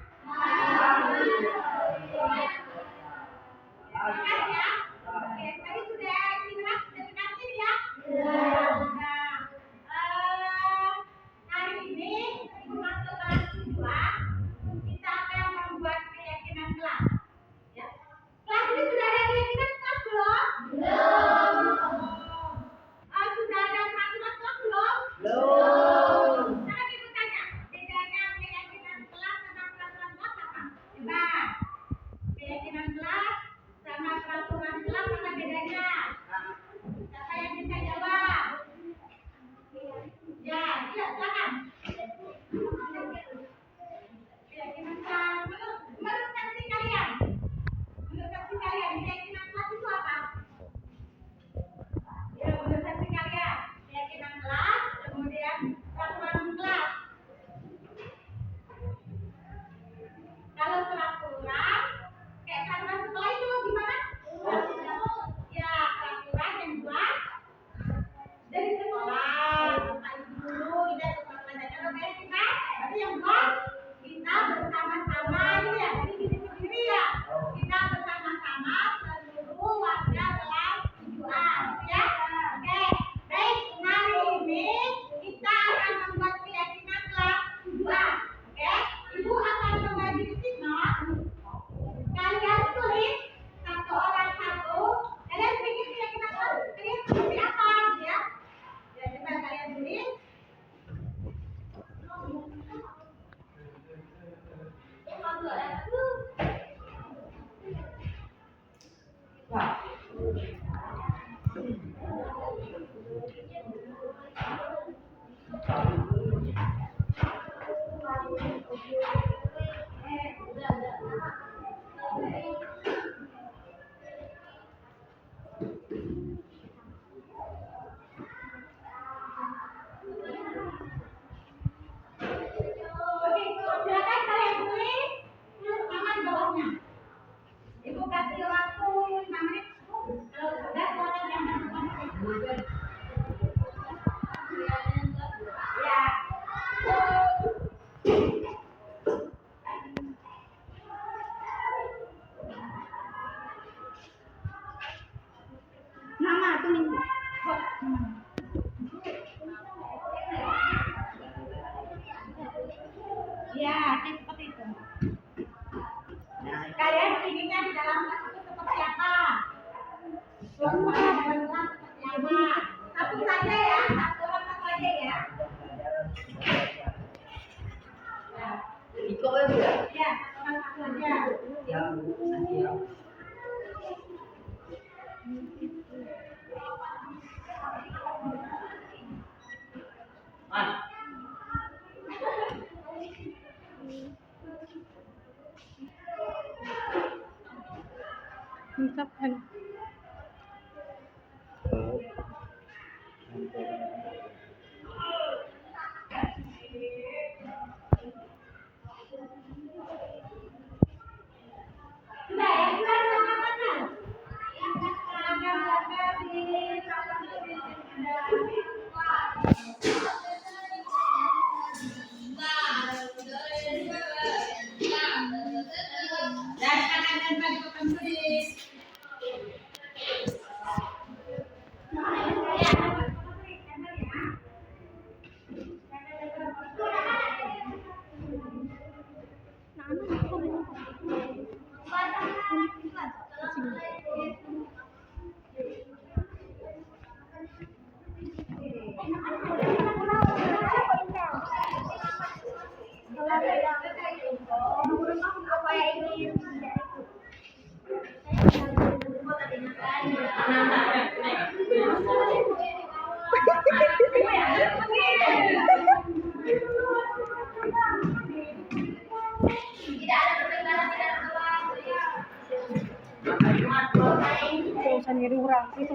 Sehat ya? Oke, tadi sudah istirahat dari kantin ya? Nah, hari ini Ibu masuk kelas 2 Kalian inginnya di dalam kelas itu seperti apa? Rumah dalam kelas seperti apa? Satu saja ya, satu orang satu aja ya. Ikut aja. Ya, satu orang satu aja. Sudah ya, sudah mana? Dan kanan dan bagi papan tulis.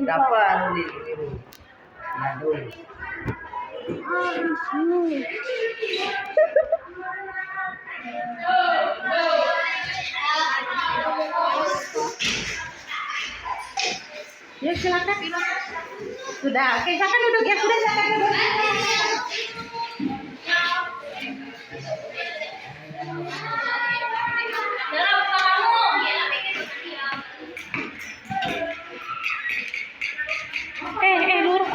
Dapat di Aduh. Ya silakan. Sudah, oke silakan duduk ya, sudah silakan duduk. Lurus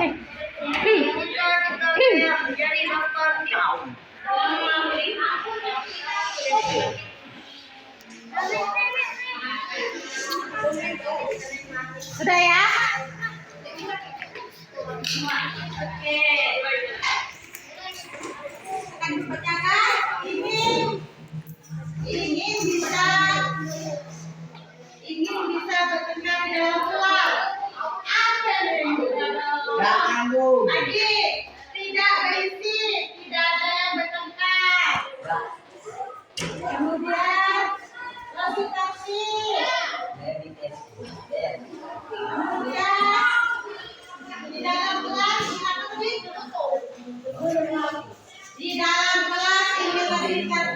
Sudah ya? Oke. Akan dipercayakan ingin bisa bertengkar di dalam kelas. Lagi tidak berisik, tidak ada yang bertengkar. Kemudian konsultasi. Kemudian di dalam kelas di dalam kelas ingin meningkatkan